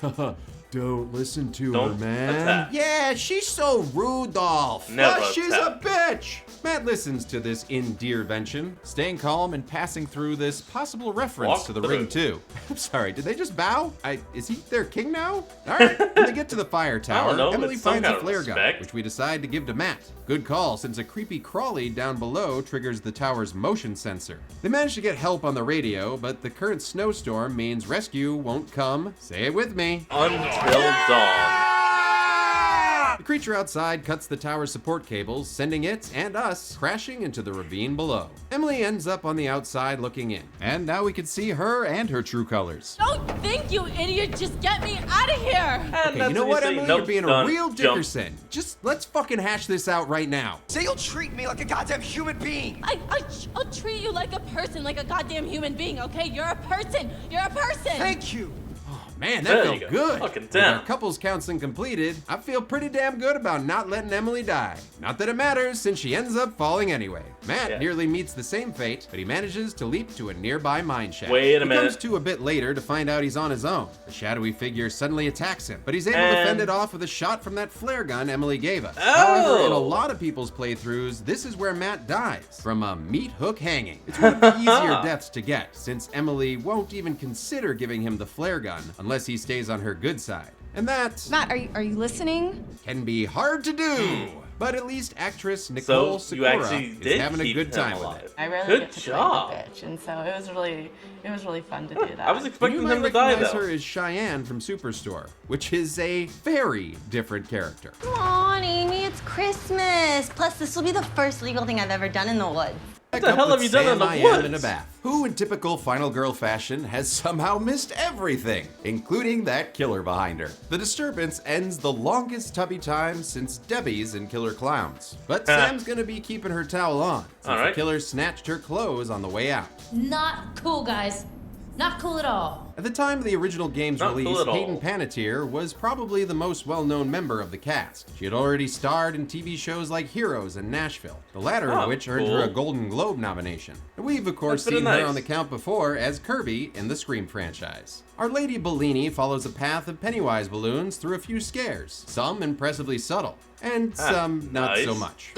Don't listen to Don't her, man. attack. Yeah, she's so Rudolph. Never She's attack. a bitch. Matt listens to this endearvention, staying calm and passing through this possible reference Walk to the through. ring too. I'm sorry, did they just bow? Is he their king now? All right, when they get to the fire tower, know, Emily it's some finds a kind of flare gun, respect. which we decide to give to Matt. Good call, since a creepy crawly down below triggers the tower's motion sensor. They manage to get help on the radio, but the current snowstorm means rescue won't come. Say it with me. Until dawn. The creature outside cuts the tower's support cables, sending it and us crashing into the ravine below. Emily ends up on the outside looking in, and now we can see her and her true colors. Don't think, you idiot. Just get me out of here. And Okay, that's you know when what, say, Emily? nope, You're being done, a real jump. Dickerson. Just let's fucking hash this out right now. Say you'll treat me like a goddamn human being. I'll treat you like a person, like a goddamn human being, okay? You're a person. You're a person. Thank you. Man, There that you felt go. good. Fucking With damn. our couples counseling completed, I feel pretty damn good about not letting Emily die. Not that it matters, since she ends up falling anyway. Matt Yeah. nearly meets the same fate, but he manages to leap to a nearby mine shaft. Wait a he minute. comes to a bit later to find out he's on his own. The shadowy figure suddenly attacks him, but he's able to And- fend it off with a shot from that flare gun Emily gave us. Oh! However, in a lot of people's playthroughs, this is where Matt dies, from a meat hook hanging. It's one of the easier deaths to get, since Emily won't even consider giving him the flare gun unless he stays on her good side. And that Matt, are you listening? can be hard to do. But at least actress Nicole So you Sikora actually is did having a keep good him time alive. with it. I really Good get to job. play the bitch, and so it was really fun to do that. I was You expecting might him to die recognize though. her as Cheyenne from Superstore, which is a very different character. Come on, Amy, it's Christmas. Plus, this will be the first legal thing I've ever done in the woods. What the hell have you done in the Sam I am in a woods? bath, who in typical Final Girl fashion has somehow missed everything, including that killer behind her. The disturbance ends the longest tubby time since Debbie's in Killer Clowns. But Sam's gonna be keeping her towel on, since All right. the killer snatched her clothes on the way out. Not cool, guys. Not cool at all. At the time of the original game's Not cool release, at all. Peyton Panettiere was probably the most well-known member of the cast. She had already starred in TV shows like Heroes and Nashville, the latter Oh, of which earned her a cool. Golden Globe nomination. And we've of course That's pretty seen her nice. on the count before as Kirby in the Scream franchise. Our Lady Bellini follows a path of Pennywise balloons through a few scares, some impressively subtle, and some not so nice. much.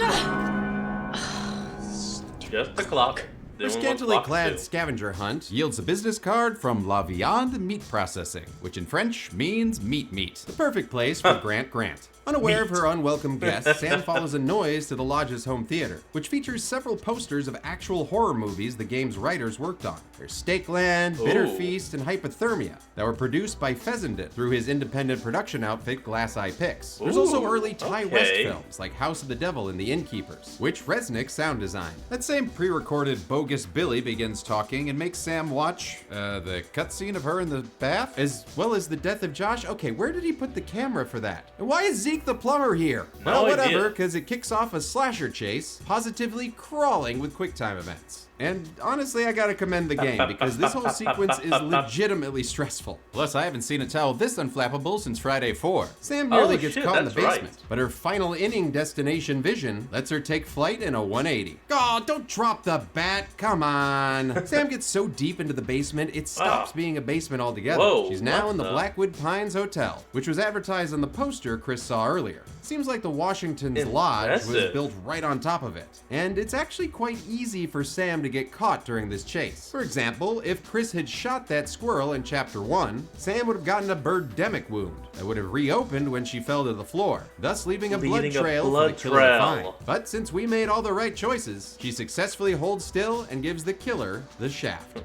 Just the clock. Her Doing what scantily clocks clad do. scavenger hunt yields a business card from La Viande Meat Processing, which in French means meat. The perfect place for Grant Grant. Unaware of her unwelcome guests, Sam follows a noise to the lodge's home theater, which features several posters of actual horror movies the game's writers worked on. There's Stakeland, Bitter Ooh. Feast, and Hypothermia that were produced by Fessenden through his independent production outfit Glass Eye Pix. There's also Ooh, early Ty West okay. films like House of the Devil and The Innkeepers, which Resnick sound designed. That same pre-recorded Bogus Billy begins talking and makes Sam watch the cutscene of her in the bath, as well as the death of Josh. Okay, where did he put the camera for that? And why is Zeke the plumber here? No Well, whatever, idea. because it kicks off a slasher chase, positively crawling with QuickTime events. And honestly, I gotta commend the game, because this whole sequence is legitimately stressful. Plus, I haven't seen a towel this unflappable since Friday 4. Sam nearly gets shit, caught in the that's right. basement, but her final inning destination vision lets her take flight in a 180. Oh, don't drop the bat, come on. Sam gets so deep into the basement, it stops being a basement altogether. Whoa, She's now what in the the- Blackwood Pines Hotel, which was advertised on the poster Chris saw earlier. Seems like the Washington's Lodge was Impressive. built right on top of it. And it's actually quite easy for Sam to get caught during this chase. For example, if Chris had shot that squirrel in Chapter 1, Sam would have gotten a birdemic wound that would have reopened when she fell to the floor, thus leaving a blood Leaving a trail blood for the killer to trail. find. But since we made all the right choices, she successfully holds still and gives the killer the shaft.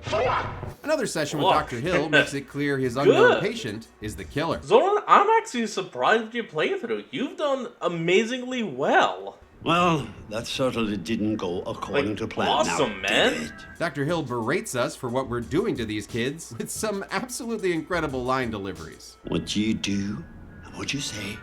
Another session with Look. Dr. Hill makes it clear his unknown Good. patient is the killer. Zoran, I'm actually surprised with your playthrough. You've done amazingly well. Well, that certainly didn't go according to plan. awesome, now, man. did it? Dr. Hill berates us for what we're doing to these kids with some absolutely incredible line deliveries. What you do and what you say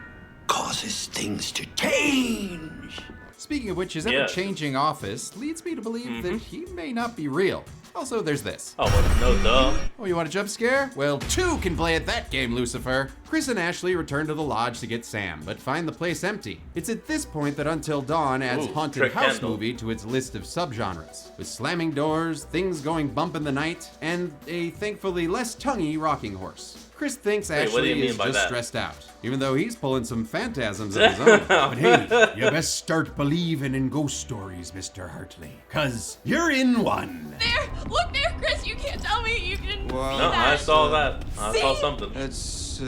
causes things to change. Speaking of which, his Yeah. ever-changing office leads me to believe that he may not be real. Also, there's this. Oh, well, no duh. Oh, you want a jump scare? Well, 2 can play at that game, Lucifer. Chris and Ashley return to the lodge to get Sam, but find the place empty. It's at this point that Until Dawn adds Ooh, haunted trick house handle. movie to its list of subgenres, with slamming doors, things going bump in the night, and a thankfully less tonguey rocking horse. Chris thinks Wait, what do you Ashley mean is by just that? stressed out, even though he's pulling some phantasms of his own. But hey, you best start believing in ghost stories, Mr. Hartley, 'cause you're in one. There! Look there, Chris! You can't tell me you didn't see No, that! I saw that. I saw something. It's,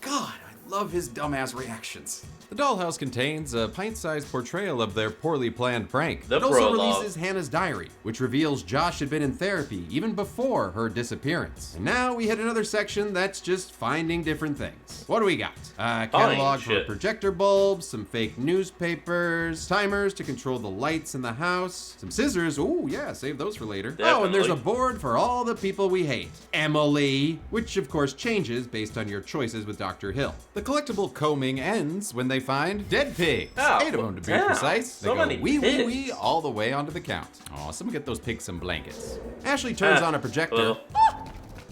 God, I love his dumbass reactions. The dollhouse contains a pint-sized portrayal of their poorly planned prank. The It also prologue. releases Hannah's diary, which reveals Josh had been in therapy even before her disappearance. And now we hit another section that's just finding different things. What do we got? A catalog for shit. projector bulbs, some fake newspapers, timers to control the lights in the house, some scissors. Ooh, yeah, save those for later. Oh, and there's a Definitely. board for all the people we hate. Emily, which of course changes based on your choices with Dr. Hill. The collectible combing ends when they find dead pigs. Oh, 8 of them to be damn. precise. They So go many wee wee pigs. wee all the way onto the count. Aw, someone get those pigs some blankets. Ashley turns on a projector.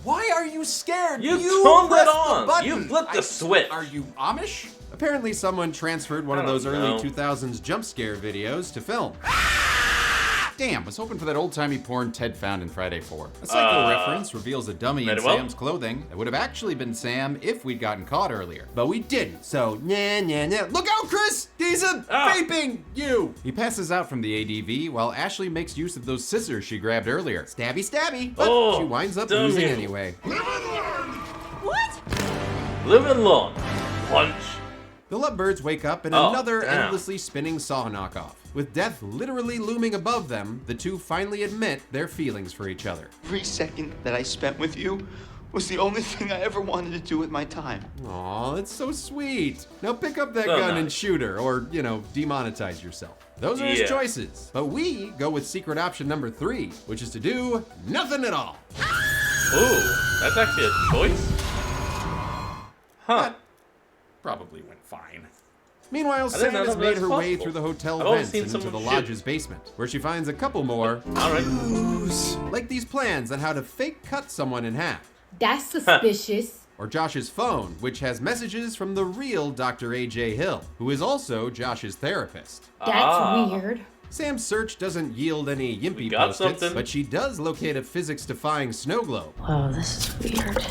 Why are you scared? You turned pressed it the on. button. You flipped the switch. Are you Amish? Apparently someone transferred one of I don't those early know. 2000s jump scare videos to film. Damn, was hoping for that old-timey porn Ted found in Friday 4. A Psycho reference reveals a dummy in very well. Sam's clothing that would have actually been Sam if we'd gotten caught earlier. But we didn't, so nah, nah, nah. Look out, Chris! He's vaping you! He passes out from the ADV while Ashley makes use of those scissors she grabbed earlier. Stabby, stabby! But Oh, she winds up damn losing you. anyway. What? Live and learn. Punch. The lovebirds wake up in Oh, another damn. endlessly spinning saw knockoff. With death literally looming above them, the two finally admit their feelings for each other. Every second that I spent with you was the only thing I ever wanted to do with my time. Aw, that's so sweet. Now pick up that So gun nice. and shoot her, or, demonetize yourself. Those are his Yeah. choices. But we go with secret option number 3, which is to do nothing at all. Ooh, that's actually a choice? Huh. Probably went fine. Meanwhile, I didn't Sam know has that made was her way possible. through the hotel I've only vents seen and into the someone shoot. lodge's basement, where she finds a couple more. Alright. Like these plans on how to fake cut someone in half. That's suspicious. Or Josh's phone, which has messages from the real Dr. A.J. Hill, who is also Josh's therapist. That's weird. Sam's search doesn't yield any yimpy got post-its, something. but she does locate a physics-defying snow globe. Wow, this is weird.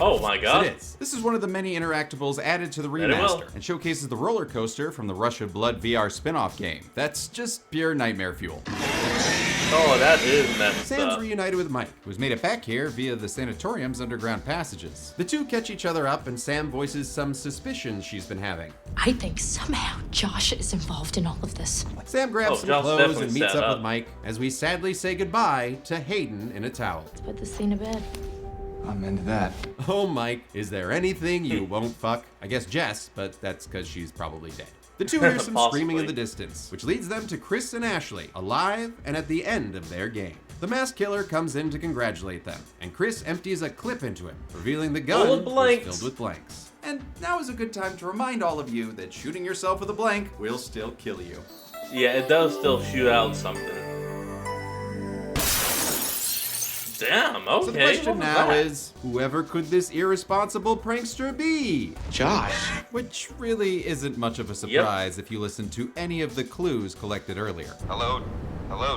Oh my god. It is. This is one of the many interactables added to the Very well. remaster and showcases the roller coaster from the Rush of Blood VR spin-off game. That's just pure nightmare fuel. Oh, that is messed Sam's up. reunited with Mike, who's made it back here via the sanatorium's underground passages. The two catch each other up, and Sam voices some suspicions she's been having. I think somehow Josh is involved in all of this. Sam grabs some Josh clothes definitely and meets set up up. with Mike as we sadly say goodbye to Hayden in a towel. Let's put this scene to bed. I'm into that. Oh, Mike, is there anything you won't fuck? I guess Jess, but that's because she's probably dead. The two hear some screaming in the distance, which leads them to Chris and Ashley, alive and at the end of their game. The masked killer comes in to congratulate them, and Chris empties a clip into him, revealing the gun Full of was blanks. filled with blanks. And now is a good time to remind all of you that shooting yourself with a blank will still kill you. Yeah, it does still shoot out something. Damn, okay. So the question what was now that? is, whoever could this irresponsible prankster be? Josh. Which really isn't much of a surprise if you listen to any of the clues collected earlier. Hello,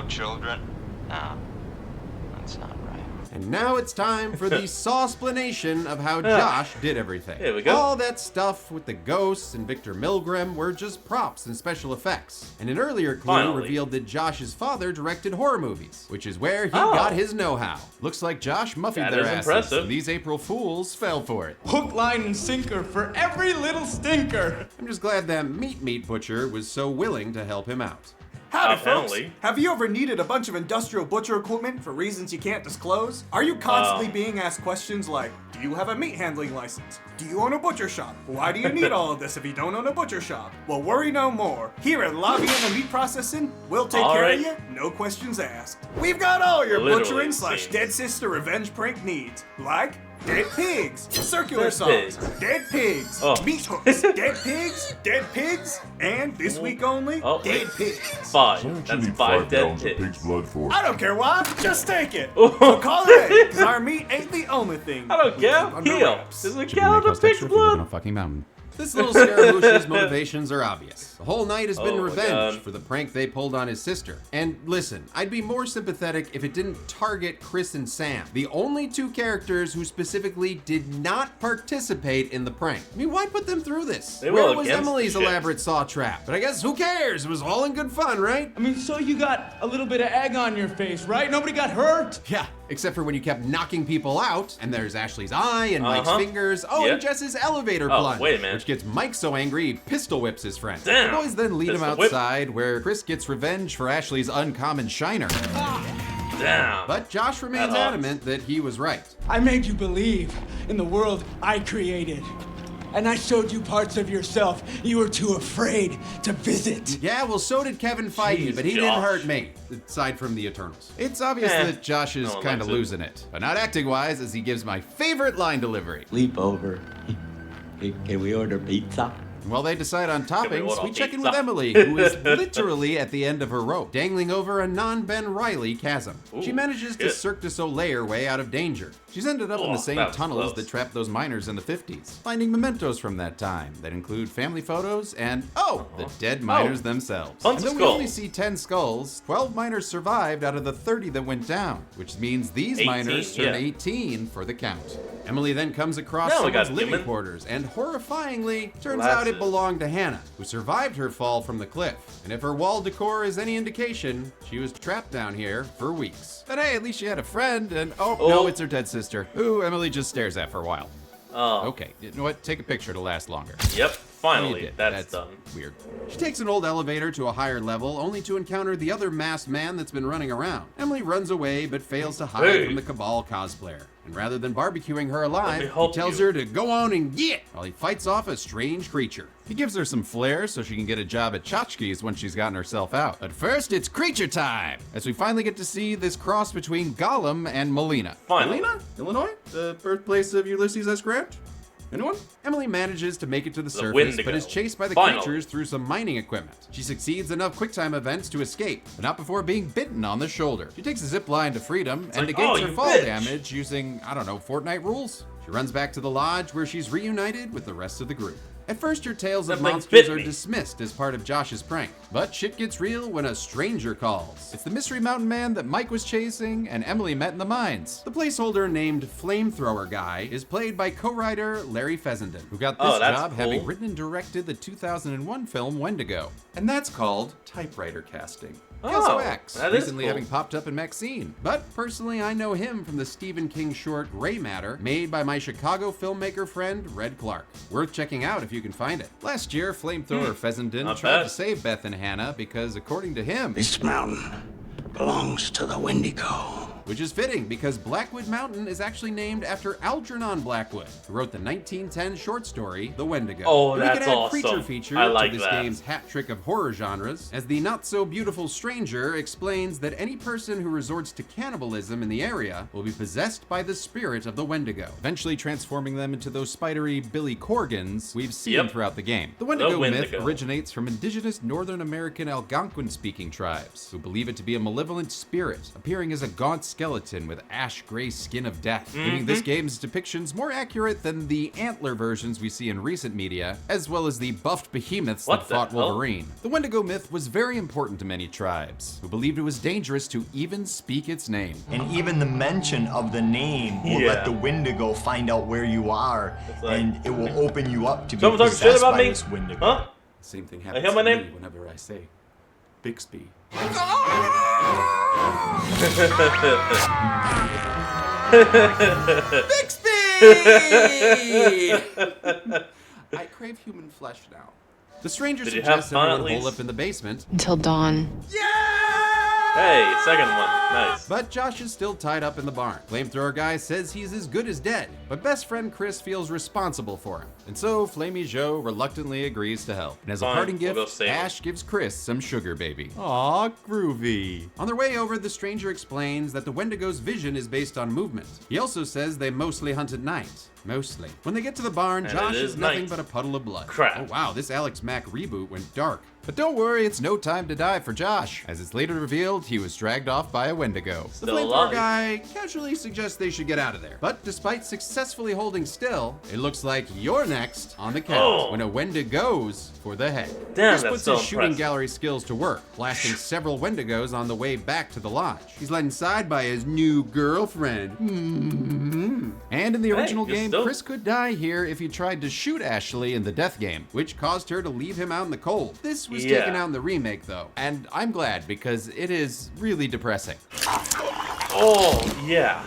children. No, that's not right. And now it's time for the saw-splanation of how Josh did everything. Here we go. All that stuff with the ghosts and Victor Milgram were just props and special effects. And an earlier clue Finally. revealed that Josh's father directed horror movies, which is where he got his know-how. Looks like Josh muffied That their is asses, impressive. and these April Fools fell for it. Hook, line, and sinker for every little stinker. I'm just glad that Meat Butcher was so willing to help him out. Howdy, folks. Apparently. Have you ever needed a bunch of industrial butcher equipment for reasons you can't disclose? Are you constantly being asked questions like, do you have a meat handling license? Do you own a butcher shop? Why do you need all of this if you don't own a butcher shop? Well, worry no more. Here at Lobby and Meat Processing, we'll take care of you, no questions asked. We've got all your Literally butchering slash seems. dead sister revenge prank needs, like dead pigs, circular Dead saws, pigs. dead pigs, Oh. meat hooks, dead pigs, and this week only, Oh, dead wait. pigs. 5. That's 5 dead pigs. pig's blood for? I don't care why, just take it. So call it in, because our meat ain't the only thing. I don't care. Under Heal. wraps. There's a gallon of pig's blood. a fucking mountain. This little Scaramouche's motivations are obvious. The whole night has been Oh my revenge God. for the prank they pulled on his sister. And listen, I'd be more sympathetic if it didn't target Chris and Sam, the only two characters who specifically did not participate in the prank. I mean, why put them through this? They Where were was against Emily's shit. elaborate saw trap? But I guess who cares? It was all in good fun, right? I mean, so you got a little bit of egg on your face, right? Nobody got hurt? Yeah, except for when you kept knocking people out, and there's Ashley's eye and Mike's Uh-huh. fingers. Oh, Yep. and Jess's elevator Oh, plunge, wait a minute. which gets Mike so angry he pistol whips his friend. Damn. The boys then lead him Pistol whip. outside, where Chris gets revenge for Ashley's uncommon shiner. Damn. But Josh remains That hurts. adamant that he was right. I made you believe in the world I created. And I showed you parts of yourself you were too afraid to visit. Yeah, well, so did Kevin Feige, Jeez, but he didn't Josh. hurt me, aside from the Eternals. It's obvious Eh, that Josh is no one kind of likes it. losing it, but not acting-wise, as he gives my favorite line delivery. Sleepover. Can we order pizza? While they decide on we toppings, order we check in pizza? with Emily, who is literally at the end of her rope, dangling over a non-Ben Riley chasm. She Ooh, manages to shit. Cirque du Soleil her way out of danger. She's ended up in the Oh, same that was tunnels close. that trapped those miners in the 50s, finding mementos from that time that include family photos and, the dead miners themselves. Bunch And of though we only skulls. see 10 skulls, 12 miners survived out of the 30 that went down, which means these 18, miners turn yeah. 18 for the count. Emily then comes across Now we got someone's living human. quarters, and horrifyingly, turns out it Glasses. belonged to Hannah, who survived her fall from the cliff. And if her wall decor is any indication, she was trapped down here for weeks. But hey, at least she had a friend, and no, Oh. it's her dead sister, who Emily just stares at for a while. Oh. Okay, you know what? Take a picture to last longer. Yep. Oh, you Finally, did. that's done. Weird. She takes an old elevator to a higher level, only to encounter the other masked man that's been running around. Emily runs away, but fails to hide Hey. from the Cabal cosplayer. And rather than barbecuing her Let me alive, he help tells you. her to go on and get, while he fights off a strange creature. He gives her some flair so she can get a job at tchotchkes when she's gotten herself out. But first, it's creature time, as we finally get to see this cross between Gollum and Melina. Finally. Melina? Illinois? The birthplace of Ulysses S. Grant? Anyone? Emily manages to make it to the surface, Wendigo. but is chased by the Finally. creatures through some mining equipment. She succeeds enough QuickTime events to escape, but not before being bitten on the shoulder. She takes a zip line to freedom and like, negates "Oh, her you fall bitch." damage using, Fortnite rules. She runs back to the lodge where she's reunited with the rest of the group. At first, her tales of That thing monsters bit are me. dismissed as part of Josh's prank. But shit gets real when a stranger calls. It's the mystery mountain man that Mike was chasing and Emily met in the mines. The placeholder named Flamethrower Guy is played by co-writer Larry Fessenden, who got this Oh, that's job having cool. written and directed the 2001 film Wendigo. And that's called typewriter casting. He also Oh, acts, that is recently cool. having popped up in Maxine. But personally, I know him from the Stephen King short Gray Matter, made by my Chicago filmmaker friend, Red Clark. Worth checking out if you can find it. Last year, Flamethrower Fessenden Not tried bad. to save Beth and Hannah because, according to him, This mountain belongs to the Wendigo. which is fitting because Blackwood Mountain is actually named after Algernon Blackwood, who wrote the 1910 short story The Wendigo. Oh, And that's we could add awesome. creature feature I like to this that. game's hat trick of horror genres, as the not-so-beautiful stranger explains that any person who resorts to cannibalism in the area will be possessed by the spirit of the Wendigo, eventually transforming them into those spidery Billy Corgans we've seen Yep. throughout the game. The Wendigo myth Wendigo. originates from indigenous Northern American Algonquin-speaking tribes, who believe it to be a malevolent spirit, appearing as a gaunt skeleton with ash-gray skin of death, making this game's depictions more accurate than the antler versions we see in recent media, as well as the buffed behemoths What that the fought hell? Wolverine. The Wendigo myth was very important to many tribes, who believed it was dangerous to even speak its name. And even the mention of the name will let the Wendigo find out where you are, and it will open you up to be Someone talking shit possessed about by me? this Wendigo. Huh? Same thing I happens hear my to me name? whenever I say Bixby. I crave human flesh now. The stranger Did you have suggests fun everyone at hole least? up in the basement. Until dawn. Hey, second one. Nice. But Josh is still tied up in the barn. Flamethrower guy says he's as good as dead, but best friend Chris feels responsible for him. And so Flamey Joe reluctantly agrees to help. And as a Fine, parting we'll go gift, save him. Ash gives Chris some sugar baby. Aw, groovy. On their way over, the stranger explains that the Wendigo's vision is based on movement. He also says they mostly hunt at night. Mostly. When they get to the barn, And Josh it is is nothing night. but a puddle of blood. Crap. Oh wow, this Alex Mack reboot went dark. But don't worry, it's no time to die for Josh. As it's later revealed, he was dragged off by a Wendigo. The Still flamethrower alive. guy casually suggests they should get out of there. But despite successfully holding still, it looks like you're next on the count Oh. when a Wendigo's for the head. Damn, Chris that's puts so his shooting impressive. gallery skills to work, blasting several Wendigos on the way back to the lodge. He's led inside by his new girlfriend. And in the Hey, original you're game, still- Chris could die here if he tried to shoot Ashley in the death game, which caused her to leave him out in the cold. This was Yeah. taken out in the remake, though, and I'm glad because it is really depressing. Oh, yeah.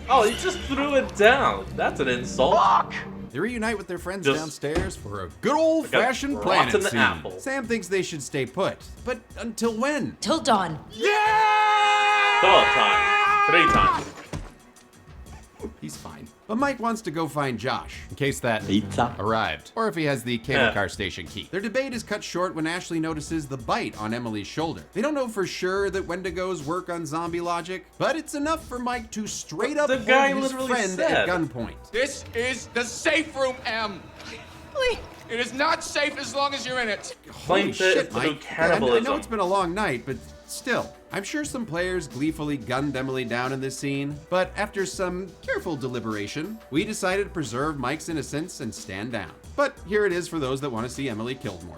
Oh, he just threw it down. That's an insult. They reunite with their friends Just- downstairs for a good old-fashioned Like a planet rotten scene. apple. Sam thinks they should stay put, but until when? Till dawn. Third time. 3 times. He's fine. But Mike wants to go find Josh, in case that Pizza. arrived, or if he has the cable Yeah. car station key. Their debate is cut short when Ashley notices the bite on Emily's shoulder. They don't know for sure that Wendigos work on zombie logic, but it's enough for Mike to straight up The hold guy his literally friend said. at gunpoint. This is the safe room, Em. Please. It is not safe as long as you're in it. Holy Flamethrowers shit, through Mike. I cannibalism. know it's been a long night, but still. I'm sure some players gleefully gunned Emily down in this scene, but after some careful deliberation, we decided to preserve Mike's innocence and stand down. But here it is for those that want to see Emily killed more.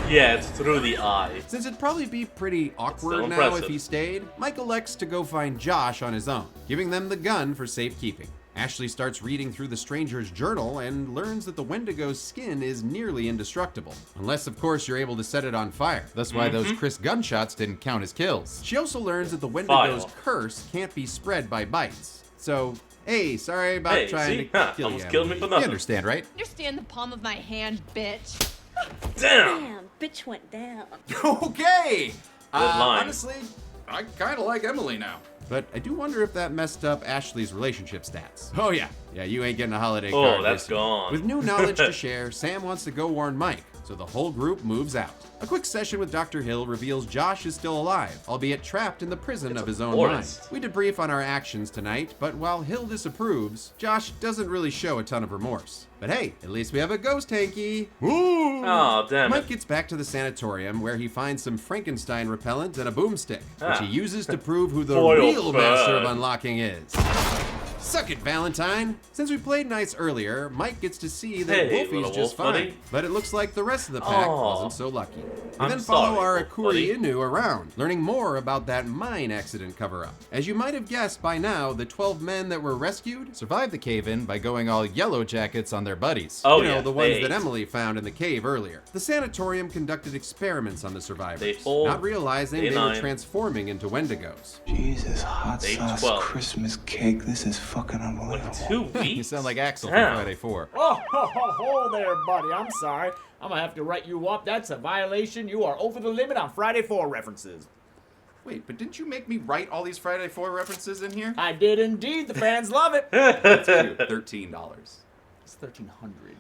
Yeah, it's through the eye. Since it'd probably be pretty awkward still now if impressive. he stayed, Mike elects to go find Josh on his own, giving them the gun for safekeeping. Ashley starts reading through the stranger's journal and learns that the Wendigo's skin is nearly indestructible. Unless, of course, you're able to set it on fire. That's why those Chris gunshots didn't count as kills. She also learns that the Wendigo's curse can't be spread by bites. So, hey, sorry about Hey, trying see? to Ha, kill almost you. killed me Emily. for nothing. You understand, right? Understand the palm of my hand, bitch. Damn. Bitch went down. Okay. line. Honestly, I kind of like Emily now. But I do wonder if that messed up Ashley's relationship stats. Oh yeah. Yeah, you ain't getting a holiday Oh, card. that's this year. gone. With new knowledge to share, Sam wants to go warn Mike, so the whole group moves out. A quick session with Dr. Hill reveals Josh is still alive, albeit trapped in the prison of his own mind. forest. We debrief on our actions tonight, but while Hill disapproves, Josh doesn't really show a ton of remorse. But hey, at least we have a ghost hanky. Woo! Oh, damn Mike it. gets back to the sanatorium where he finds some Frankenstein repellent and a boomstick, Ah. which he uses to prove who the Foil real master of bird. unlocking is. Suck it, Valentine. Since we played nice earlier, Mike gets to see that Hey, Wolfie's little just wolf fine. buddy. But it looks like the rest of the pack Aw. wasn't so lucky. We I'm then follow sorry, our wolf Akuri buddy. Inu around, learning more about that mine accident cover-up. As you might have guessed by now, the 12 men that were rescued survived the cave-in by going all yellow jackets on their buddies. Oh, you know, yeah, the ones they that ate. Emily found in the cave earlier. The sanatorium conducted experiments on the Day survivors, 4, not realizing day they were 9. transforming into Wendigos. Jesus, hot Day sauce 12. Christmas cake. This is fucking unbelievable. 2 weeks? You sound like Axel Damn. from Friday 4. Oh, ho there, buddy. I'm sorry. I'm gonna have to write you up. That's a violation. You are over the limit on Friday 4 references. Wait, but didn't you make me write all these Friday 4 references in here? I did indeed. The fans love it. That's cute. $13. It's $1,300.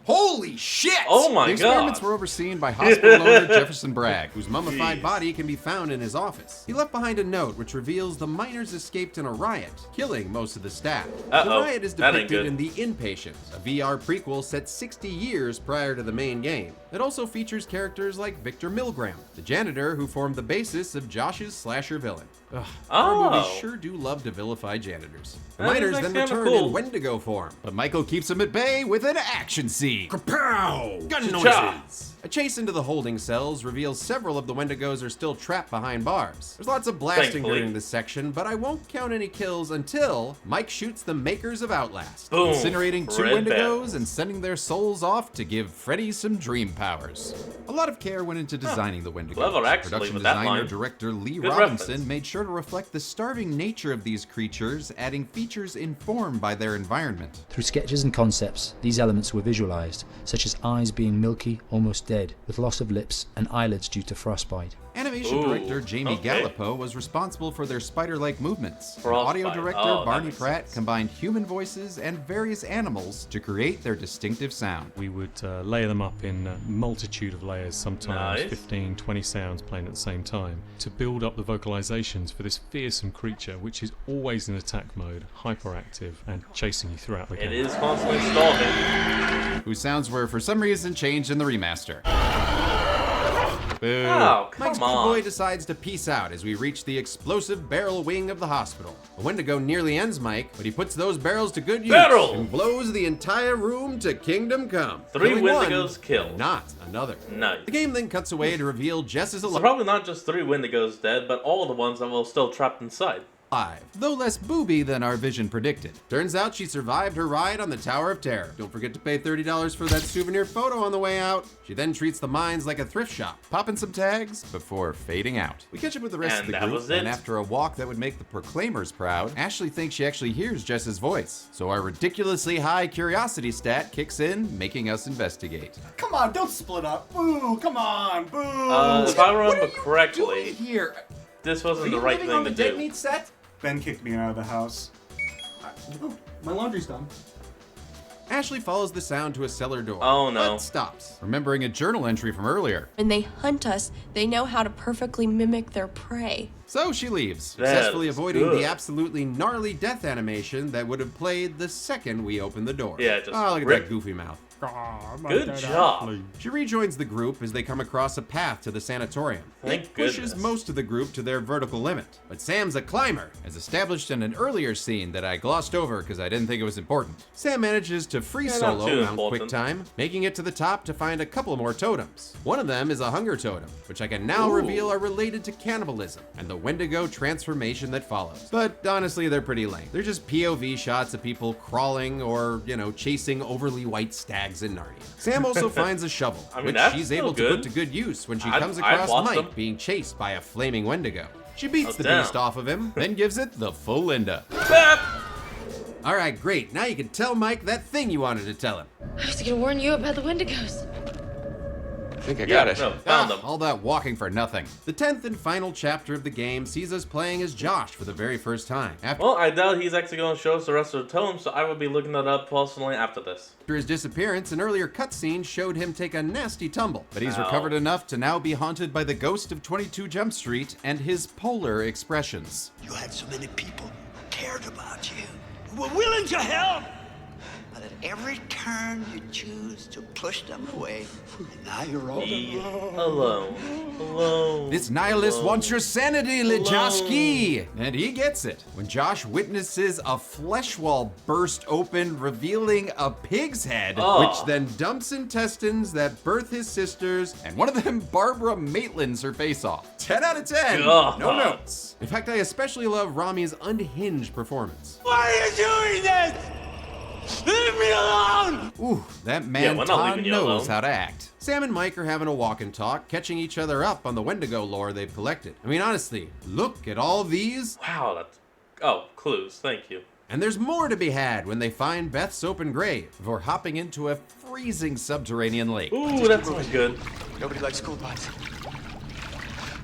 Holy shit! Oh my The experiments god. were overseen by hospital owner Jefferson Bragg, whose mummified Jeez. body can be found in his office. He left behind a note which reveals the miners escaped in a riot, killing most of the staff. The Uh-oh. riot is That ain't depicted good. in The Inpatient, a VR prequel set 60 years prior to the main game. It also features characters like Victor Milgram, the janitor who formed the basis of Josh's slasher villain. Ugh, horror Oh. movies sure do love to vilify janitors. The That is miners then actually kinda return cool. in Wendigo form, but Michael keeps them at bay with an action scene. Kapow! Gun Cha-cha! noises! A chase into the holding cells reveals several of the Wendigos are still trapped behind bars. There's lots of blasting Thankfully. during this section, but I won't count any kills until Mike shoots the makers of Outlast, Boom. incinerating 2 Red Wendigos bands. and sending their souls off to give Freddy some dream powers. A lot of care went into designing the Wendigos. Clever, actually, Production with that designer line. director Lee Good Robinson reference. made sure to reflect the starving nature of these creatures, adding features informed by their environment. Through sketches and concepts, these elements were visualized, such as eyes being milky, almost dead, with loss of lips and eyelids due to frostbite. Animation Ooh, director Jamie okay. Gallipo was responsible for their spider-like movements. And Frostbite. audio director Oh, that Barney makes Pratt sense. combined human voices and various animals to create their distinctive sound. We would layer them up in a multitude of layers, sometimes Nice. 15, 20 sounds playing at the same time, to build up the vocalizations for this fearsome creature, which is always in attack mode, hyperactive, and chasing you throughout the game. It is constantly starving. Whose sounds were for some reason changed in the remaster. Boo. Oh, come Mike's good on. boy decides to peace out as we reach the explosive barrel wing of the hospital. A Wendigo nearly ends Mike, but he puts those barrels to good use Barrel! and blows the entire room to kingdom come. 3 killing one, Wendigos killed. not another. Nice. The game then cuts away to reveal Jess is So alive. probably not just 3 Wendigos dead, but all the ones that were still trapped inside. Though less booby than our vision predicted. Turns out she survived her ride on the Tower of Terror. Don't forget to pay $30 for that souvenir photo on the way out. She then treats the mines like a thrift shop, popping some tags before fading out. We catch up with the rest And of the that group, was it. and after a walk that would make the Proclaimers proud, Ashley thinks she actually hears Jess's voice. So our ridiculously high curiosity stat kicks in, making us investigate. Come on, don't split up. Boo, come on, boo. If I remember correctly, here? this Are wasn't you the right living thing on to the dead do. meat set? Ben kicked me out of the house. Oh, my laundry's done. Ashley follows the sound to a cellar door. Oh, no. But stops, remembering a journal entry from earlier. When they hunt us, they know how to perfectly mimic their prey. So she leaves, That successfully is avoiding good. the absolutely gnarly death animation that would have played the second we opened the door. Yeah, just oh, look at rip. that goofy mouth. Good job. She rejoins the group as they come across a path to the sanatorium. Thank It pushes goodness. most of the group to their vertical limit. But Sam's a climber, as established in an earlier scene that I glossed over because I didn't think it was important. Sam manages to free Yeah, not solo too Mount important. QuickTime, making it to the top to find a couple more totems. One of them is a hunger totem, which I can now Ooh. reveal are related to cannibalism and the Wendigo transformation that follows. But honestly, they're pretty lame. They're just POV shots of people crawling or, chasing overly white stags in Narnia. Sam also finds a shovel, I mean, which that's she's still able to good. put to good use when she I'd- comes I'd across watch Mike them. being chased by a flaming Wendigo. She beats Oh, the damn. beast off of him, then gives it the full Linda. All right, great. Now you can tell Mike that thing you wanted to tell him. I was gonna warn you about the Wendigos. I think I got it. No, found them. All that walking for nothing. The 10th and final chapter of the game sees us playing as Josh for the very first time. Well, I doubt he's actually going to show us the rest of the totems, so I will be looking that up personally after this. After his disappearance, an earlier cutscene showed him take a nasty tumble, but he's Ow. recovered enough to now be haunted by the ghost of 22 Jump Street and his polar expressions. You had so many people who cared about you, who were willing to help. But at every turn you choose to push them away, and now you're all Alone. This nihilist wants your sanity, Lejoski! And he gets it. When Josh witnesses a flesh wall burst open, revealing a pig's head, which then dumps intestines that birth his sisters, and one of them, Barbara, Maitlands her face off. 10 out of 10! No notes. In fact, I especially love Rami's unhinged performance. Why are you doing this? Leave me alone! Ooh, that man we're not Todd leaving you knows alone. how to act. Sam and Mike are having a walk and talk, catching each other up on the Wendigo lore they've collected. I mean, honestly, look at all these. Wow, that's... Oh, clues. Thank you. And there's more to be had when they find Beth's open grave before hopping into a freezing subterranean lake. Ooh, that sounds good. Nobody likes cool buns.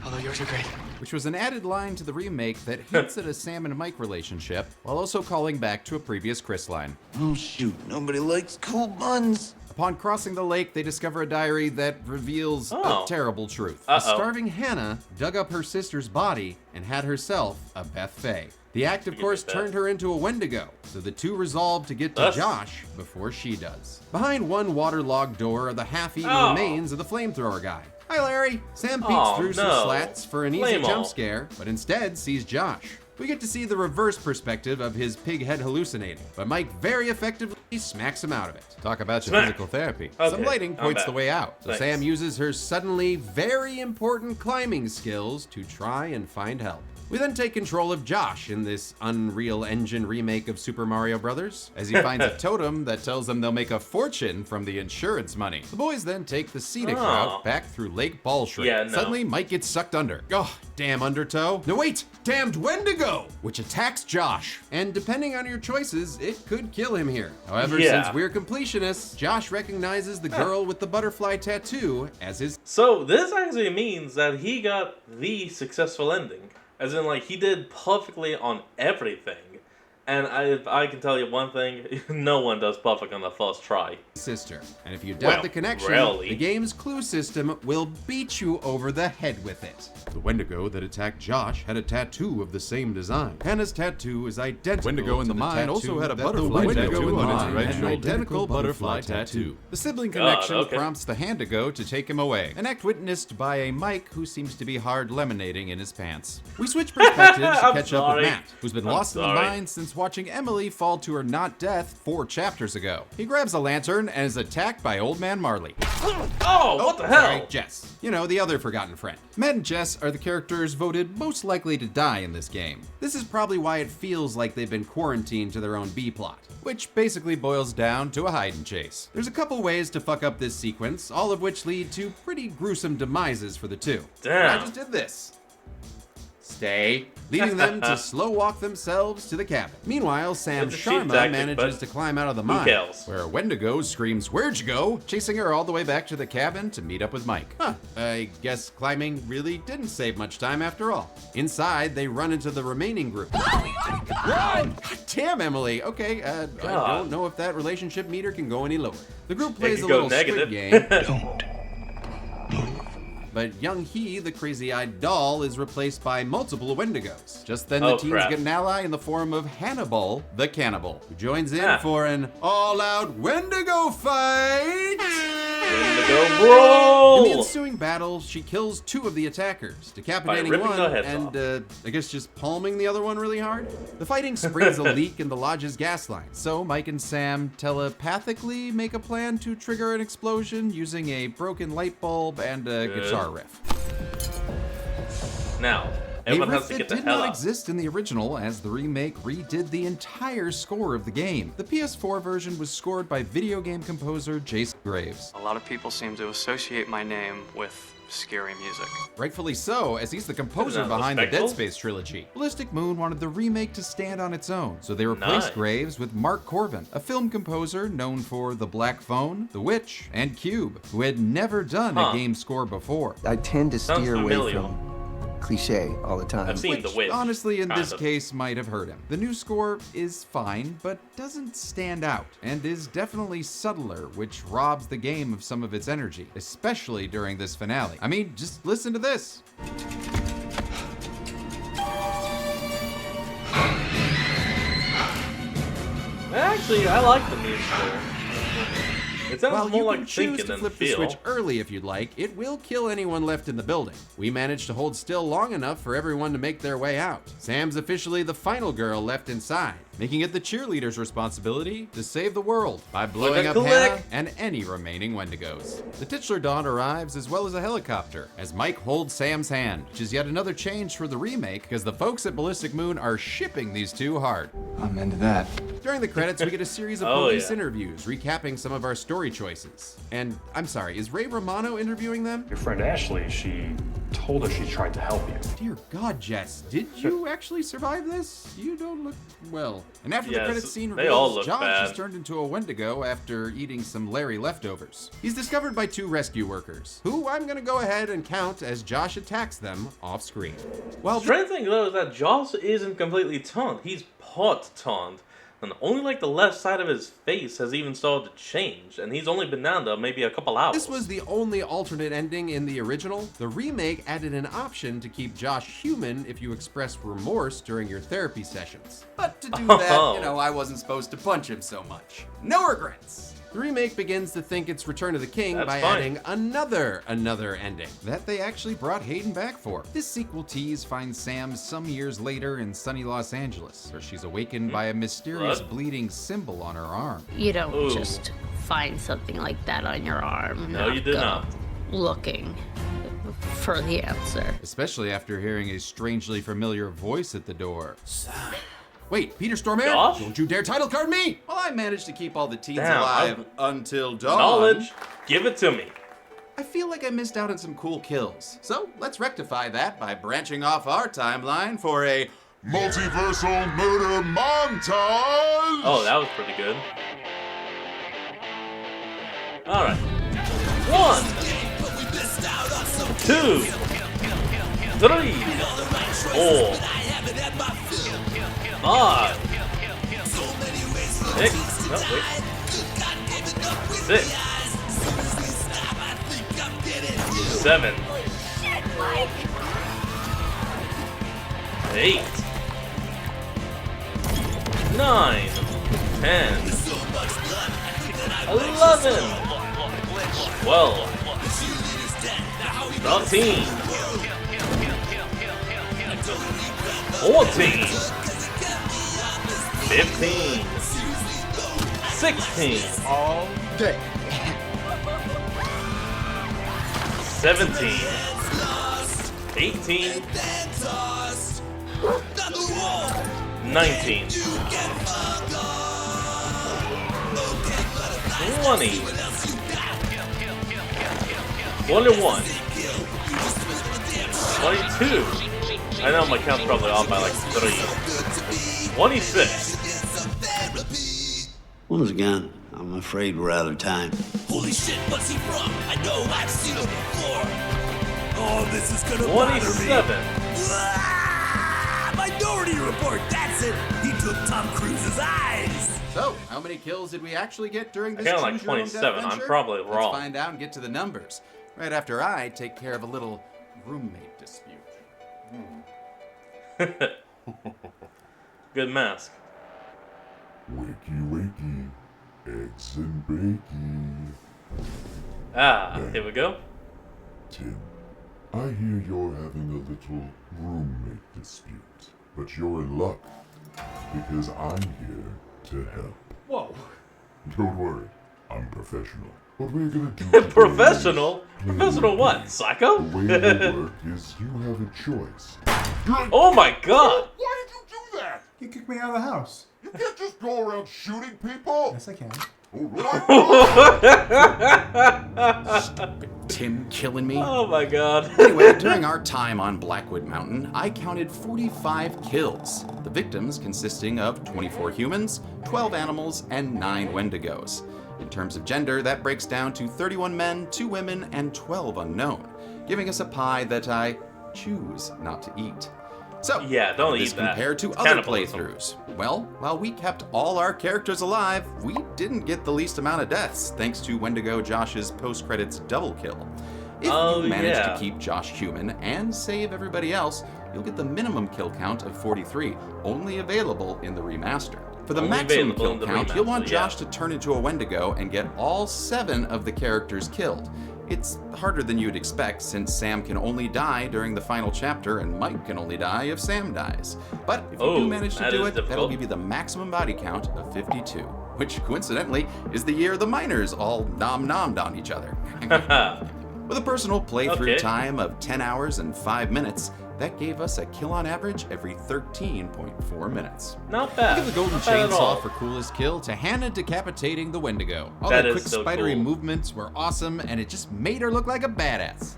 Although yours are great. Which was an added line to the remake that hints at a Sam and Mike relationship, while also calling back to a previous Chris line. Oh shoot, nobody likes cool buns. Upon crossing the lake, they discover a diary that reveals a terrible truth. A starving Hannah dug up her sister's body and had herself a Beth Faye. The act, of course, turned her into a Wendigo, so the two resolve to get to Josh before she does. Behind one waterlogged door are the half-eaten remains of the flamethrower guy. Hi, Larry. Sam peeks through some slats for an easy jump scare, but instead sees Josh. We get to see the reverse perspective of his pig head hallucinating, but Mike very effectively smacks him out of it. Talk about your physical therapy. Some lighting points the way out, so Sam uses her suddenly very important climbing skills to try and find help. We then take control of Josh in this Unreal Engine remake of Super Mario Bros. As he finds a totem that tells them they'll make a fortune from the insurance money. The boys then take the scenic route back through Lake Ballshrink. Suddenly, Mike gets sucked under. Oh, damn Undertow. No, wait! Damned Wendigo! Which attacks Josh. And depending on your choices, it could kill him here. However, since we're completionists, Josh recognizes the girl with the butterfly tattoo as his... So, this actually means that he got the successful ending. As in, like, he did perfectly on everything. And I can tell you one thing, no one does perfect on the first try. Sister. And if you doubt the connection, the game's clue system will beat you over the head with it. The Wendigo that attacked Josh had a tattoo of the same design. Hannah's tattoo is identical Wendigo in to the mine also had a butterfly tattoo on its right an shoulder. identical butterfly tattoo. The sibling connection prompts the Handigo to take him away. An act witnessed by a Mike who seems to be hard lemonading in his pants. We switch perspectives to catch up with Matt, who's been lost in the mine since watching Emily fall to her not death 4 chapters ago. He grabs a lantern and is attacked by Old Man Marley. Oh, what the hell? Sorry, Jess. You know, the other forgotten friend. Matt and Jess are the characters voted most likely to die in this game. This is probably why it feels like they've been quarantined to their own B-plot, which basically boils down to a hide and chase. There's a couple ways to fuck up this sequence, all of which lead to pretty gruesome demises for the two. Damn. I just did this. Stay, leading them to slow walk themselves to the cabin. Meanwhile, Sam It's a cheap Sharma tactic, manages but to climb out of the who mine, cares? where Wendigo screams, "Where'd you go?" chasing her all the way back to the cabin to meet up with Mike. I guess climbing really didn't save much time after all. Inside, they run into the remaining group. Run! Damn, Emily. Okay, I don't know if that relationship meter can go any lower. The group plays a little Squid Game. Don't. But young He, the crazy-eyed doll, is replaced by multiple Wendigos. Just then, the teens get an ally in the form of Hannibal, the cannibal, who joins in for an all-out Wendigo fight! Wendigo brawl! In the ensuing battle, she kills 2 of the attackers, decapitating one and, I guess just palming the other one really hard. The fighting springs a leak in the lodge's gas line, so Mike and Sam telepathically make a plan to trigger an explosion using a broken light bulb and a guitar riff. Now, everyone has to get the hell out. It did not exist in the original, as the remake redid the entire score of the game. The PS4 version was scored by video game composer Jason Graves. A lot of people seem to associate my name with scary music. Rightfully so, as he's the composer behind the Dead Space trilogy. Ballistic Moon wanted the remake to stand on its own, so they replaced Graves with Mark Corbin, a film composer known for The Black Phone, The Witch, and Cube, who had never done a game score before. I tend to steer away from cliche all the time. I've seen The Witch. Honestly, in this case, might have hurt him. The new score is fine, but doesn't stand out, and is definitely subtler, which robs the game of some of its energy, especially during this finale. I mean, just listen to this. I like the music. It sounds While more you like can choose thinking to than flip the feel. switch early if you'd like, it will kill anyone left in the building. We managed to hold still long enough for everyone to make their way out. Sam's officially the final girl left inside, making it the cheerleader's responsibility to save the world by blowing up Hannah and any remaining Wendigos. The titular Dawn arrives as well as a helicopter as Mike holds Sam's hand, which is yet another change for the remake because the folks at Ballistic Moon are shipping these two hard. I'm into that. During the credits, we get a series of police interviews recapping some of our story choices. And I'm sorry, is Ray Romano interviewing them? Your friend Ashley, she told her she tried to help you. Dear God, Jess, did you actually survive this? You don't look well. And after the credits scene they all reveals look Josh bad. is turned into a Wendigo after eating some Larry leftovers. He's discovered by two rescue workers, who I'm gonna go ahead and count as Josh attacks them off screen. Well, Strange thing though is that Josh isn't completely taunt. He's part taunt. And only like the left side of his face has even started to change, and he's only been down there maybe a couple hours. This was the only alternate ending in the original. The remake added an option to keep Josh human if you express remorse during your therapy sessions. But to do that, you know, I wasn't supposed to punch him so much. No regrets. The remake begins to think it's Return of the King by fine. adding another ending that they actually brought Hayden back for. This sequel tease finds Sam some years later in sunny Los Angeles, where she's awakened by a mysterious bleeding symbol on her arm. You don't just find something like that on your arm. and No, you did go not. Looking for the answer. Especially after hearing a strangely familiar voice at the door. Wait, Peter Stormare? Josh? Don't you dare title card me! Well, I managed to keep all the teens Damn, alive until dawn. Knowledge, give it to me. I feel like I missed out on some cool kills. So let's rectify that by branching off our timeline for a multiversal murder montage! Oh, that was pretty good. Alright. 1, 2, 3, 4, 5, 6, no, wait. 6, 7, 8, 9, 10, 11, 12, 13, 14, 15, 16, all day. 17, 18, 19, 20, 21, 22. I know my count's probably off by like 3. 26. Once again, I'm afraid we're out of time. Holy shit, what's he from? I know I've seen him before. Oh, this is gonna 27. Minority Report, that's it. He took Tom Cruise's eyes. So, how many kills did we actually get during this I got like choose your own 27. death I'm venture? probably wrong. Let's find out and get to the numbers. Right after I take care of a little roommate dispute. Good mask. Wakey, wakey, eggs and bakey. Ah, here we go. Tim, I hear you're having a little roommate dispute, but you're in luck because I'm here to help. Whoa. Don't worry, I'm professional. What we're gonna do today Professional? is play Professional a what? game. Psycho? The way it'll work is you have a choice. Oh my god! Why did you do that? You kicked me out of the house. You can't just go around shooting people. Yes, I can. Tim killing me? Oh my god. Anyway, during our time on Blackwood Mountain, I counted 45 kills. The victims consisting of 24 humans, 12 animals, and 9 Wendigos. In terms of gender, that breaks down to 31 men, 2 women, and 12 unknown, giving us a pie that I choose not to eat. So, yeah, don't how does eat this that. compare to It's other cannibalism. playthroughs? Well, while we kept all our characters alive, we didn't get the least amount of deaths, thanks to Wendigo Josh's post-credits double kill. If Oh, you manage yeah. to keep Josh human and save everybody else, you'll get the minimum kill count of 43, only available in the remaster. For the Only maximum available kill in the count, you'll want remaster, yeah. Josh to turn into a Wendigo and get all 7 of the characters killed. It's harder than you'd expect, since Sam can only die during the final chapter and Mike can only die if Sam dies. But if you do manage to do it, that'll give you the maximum body count of 52, which coincidentally is the year the miners all nom-nommed on each other. With a personal playthrough time of 10 hours and 5 minutes, that gave us a kill on average every 13.4 minutes. Not bad. Give the golden Not bad at all. chainsaw for coolest kill to Hannah decapitating the Wendigo. All That the is quick so spidery cool. movements were awesome, and it just made her look like a badass.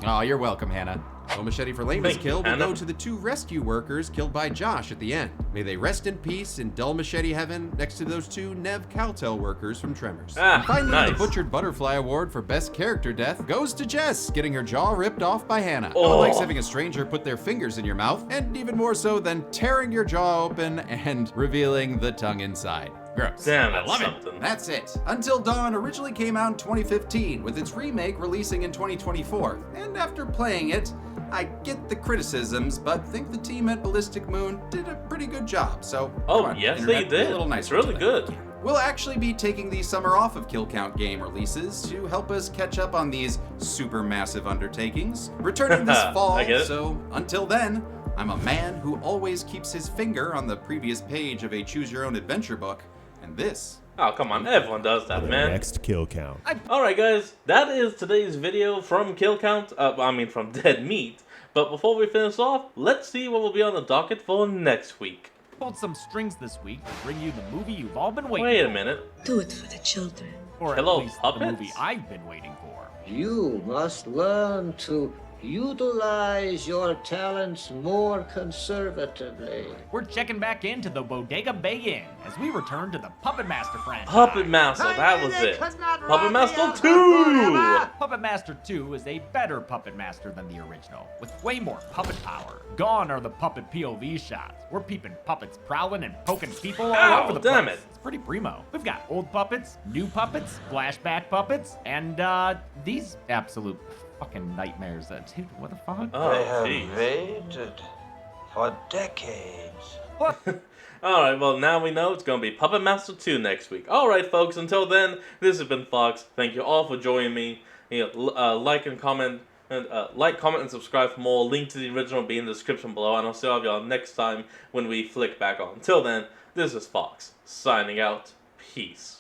Oh, you're welcome, Hannah. Well, Machete for Lameness Thank you, kill will Hannah. go to the 2 rescue workers killed by Josh at the end. May they rest in peace in dull machete heaven next to those 2 Nev Caltel workers from Tremors. And finally, nice. the Butchered Butterfly Award for Best Character Death goes to Jess, getting her jaw ripped off by Hannah. No one likes having a stranger put their fingers in your mouth, and even more so than tearing your jaw open and revealing the tongue inside. Gross. Damn, I that's love something. it. That's it. Until Dawn originally came out in 2015, with its remake releasing in 2024. And after playing it, I get the criticisms, but think the team at Ballistic Moon did a pretty good job. So, Oh, come on, yes, Internet, they be did. A little It's nicer really to them. good. We'll actually be taking the summer off of Kill Count game releases to help us catch up on these super massive undertakings. Returning this fall, I get it. so until then, I'm a man who always keeps his finger on the previous page of a Choose Your Own Adventure book, and this. Oh, come on. Everyone does that, man. Next kill count. Alright, guys. That is today's video from Kill Count. From Dead Meat. But before we finish off, let's see what will be on the docket for next week. Pulled some strings this week to bring you the movie you've all been waiting Wait for. a minute. Do it for the children. Or Hello, at least puppets? the movie I've been waiting for. You must learn to utilize your talents more conservatively. We're checking back into the Bodega Bay Inn as we return to the Puppet Master franchise. Puppet Master, that was it. Puppet Master 2! Puppet Master 2 is a better Puppet Master than the original, with way more puppet power. Gone are the puppet POV shots. We're peeping puppets prowling and poking people all over the damn place. it. It's pretty primo. We've got old puppets, new puppets, flashback puppets, and these absolute fucking nightmares. Dude, what the fuck? Oh, jeez. Waited for decades. Alright, well, now we know it's going to be Puppet Master 2 next week. Alright, folks, until then, this has been Fox. Thank you all for joining me. Like and comment. And like, comment, and subscribe for more. Link to the original will be in the description below. And I'll see all of y'all next time when we flick back on. Until then, this is Fox, signing out. Peace.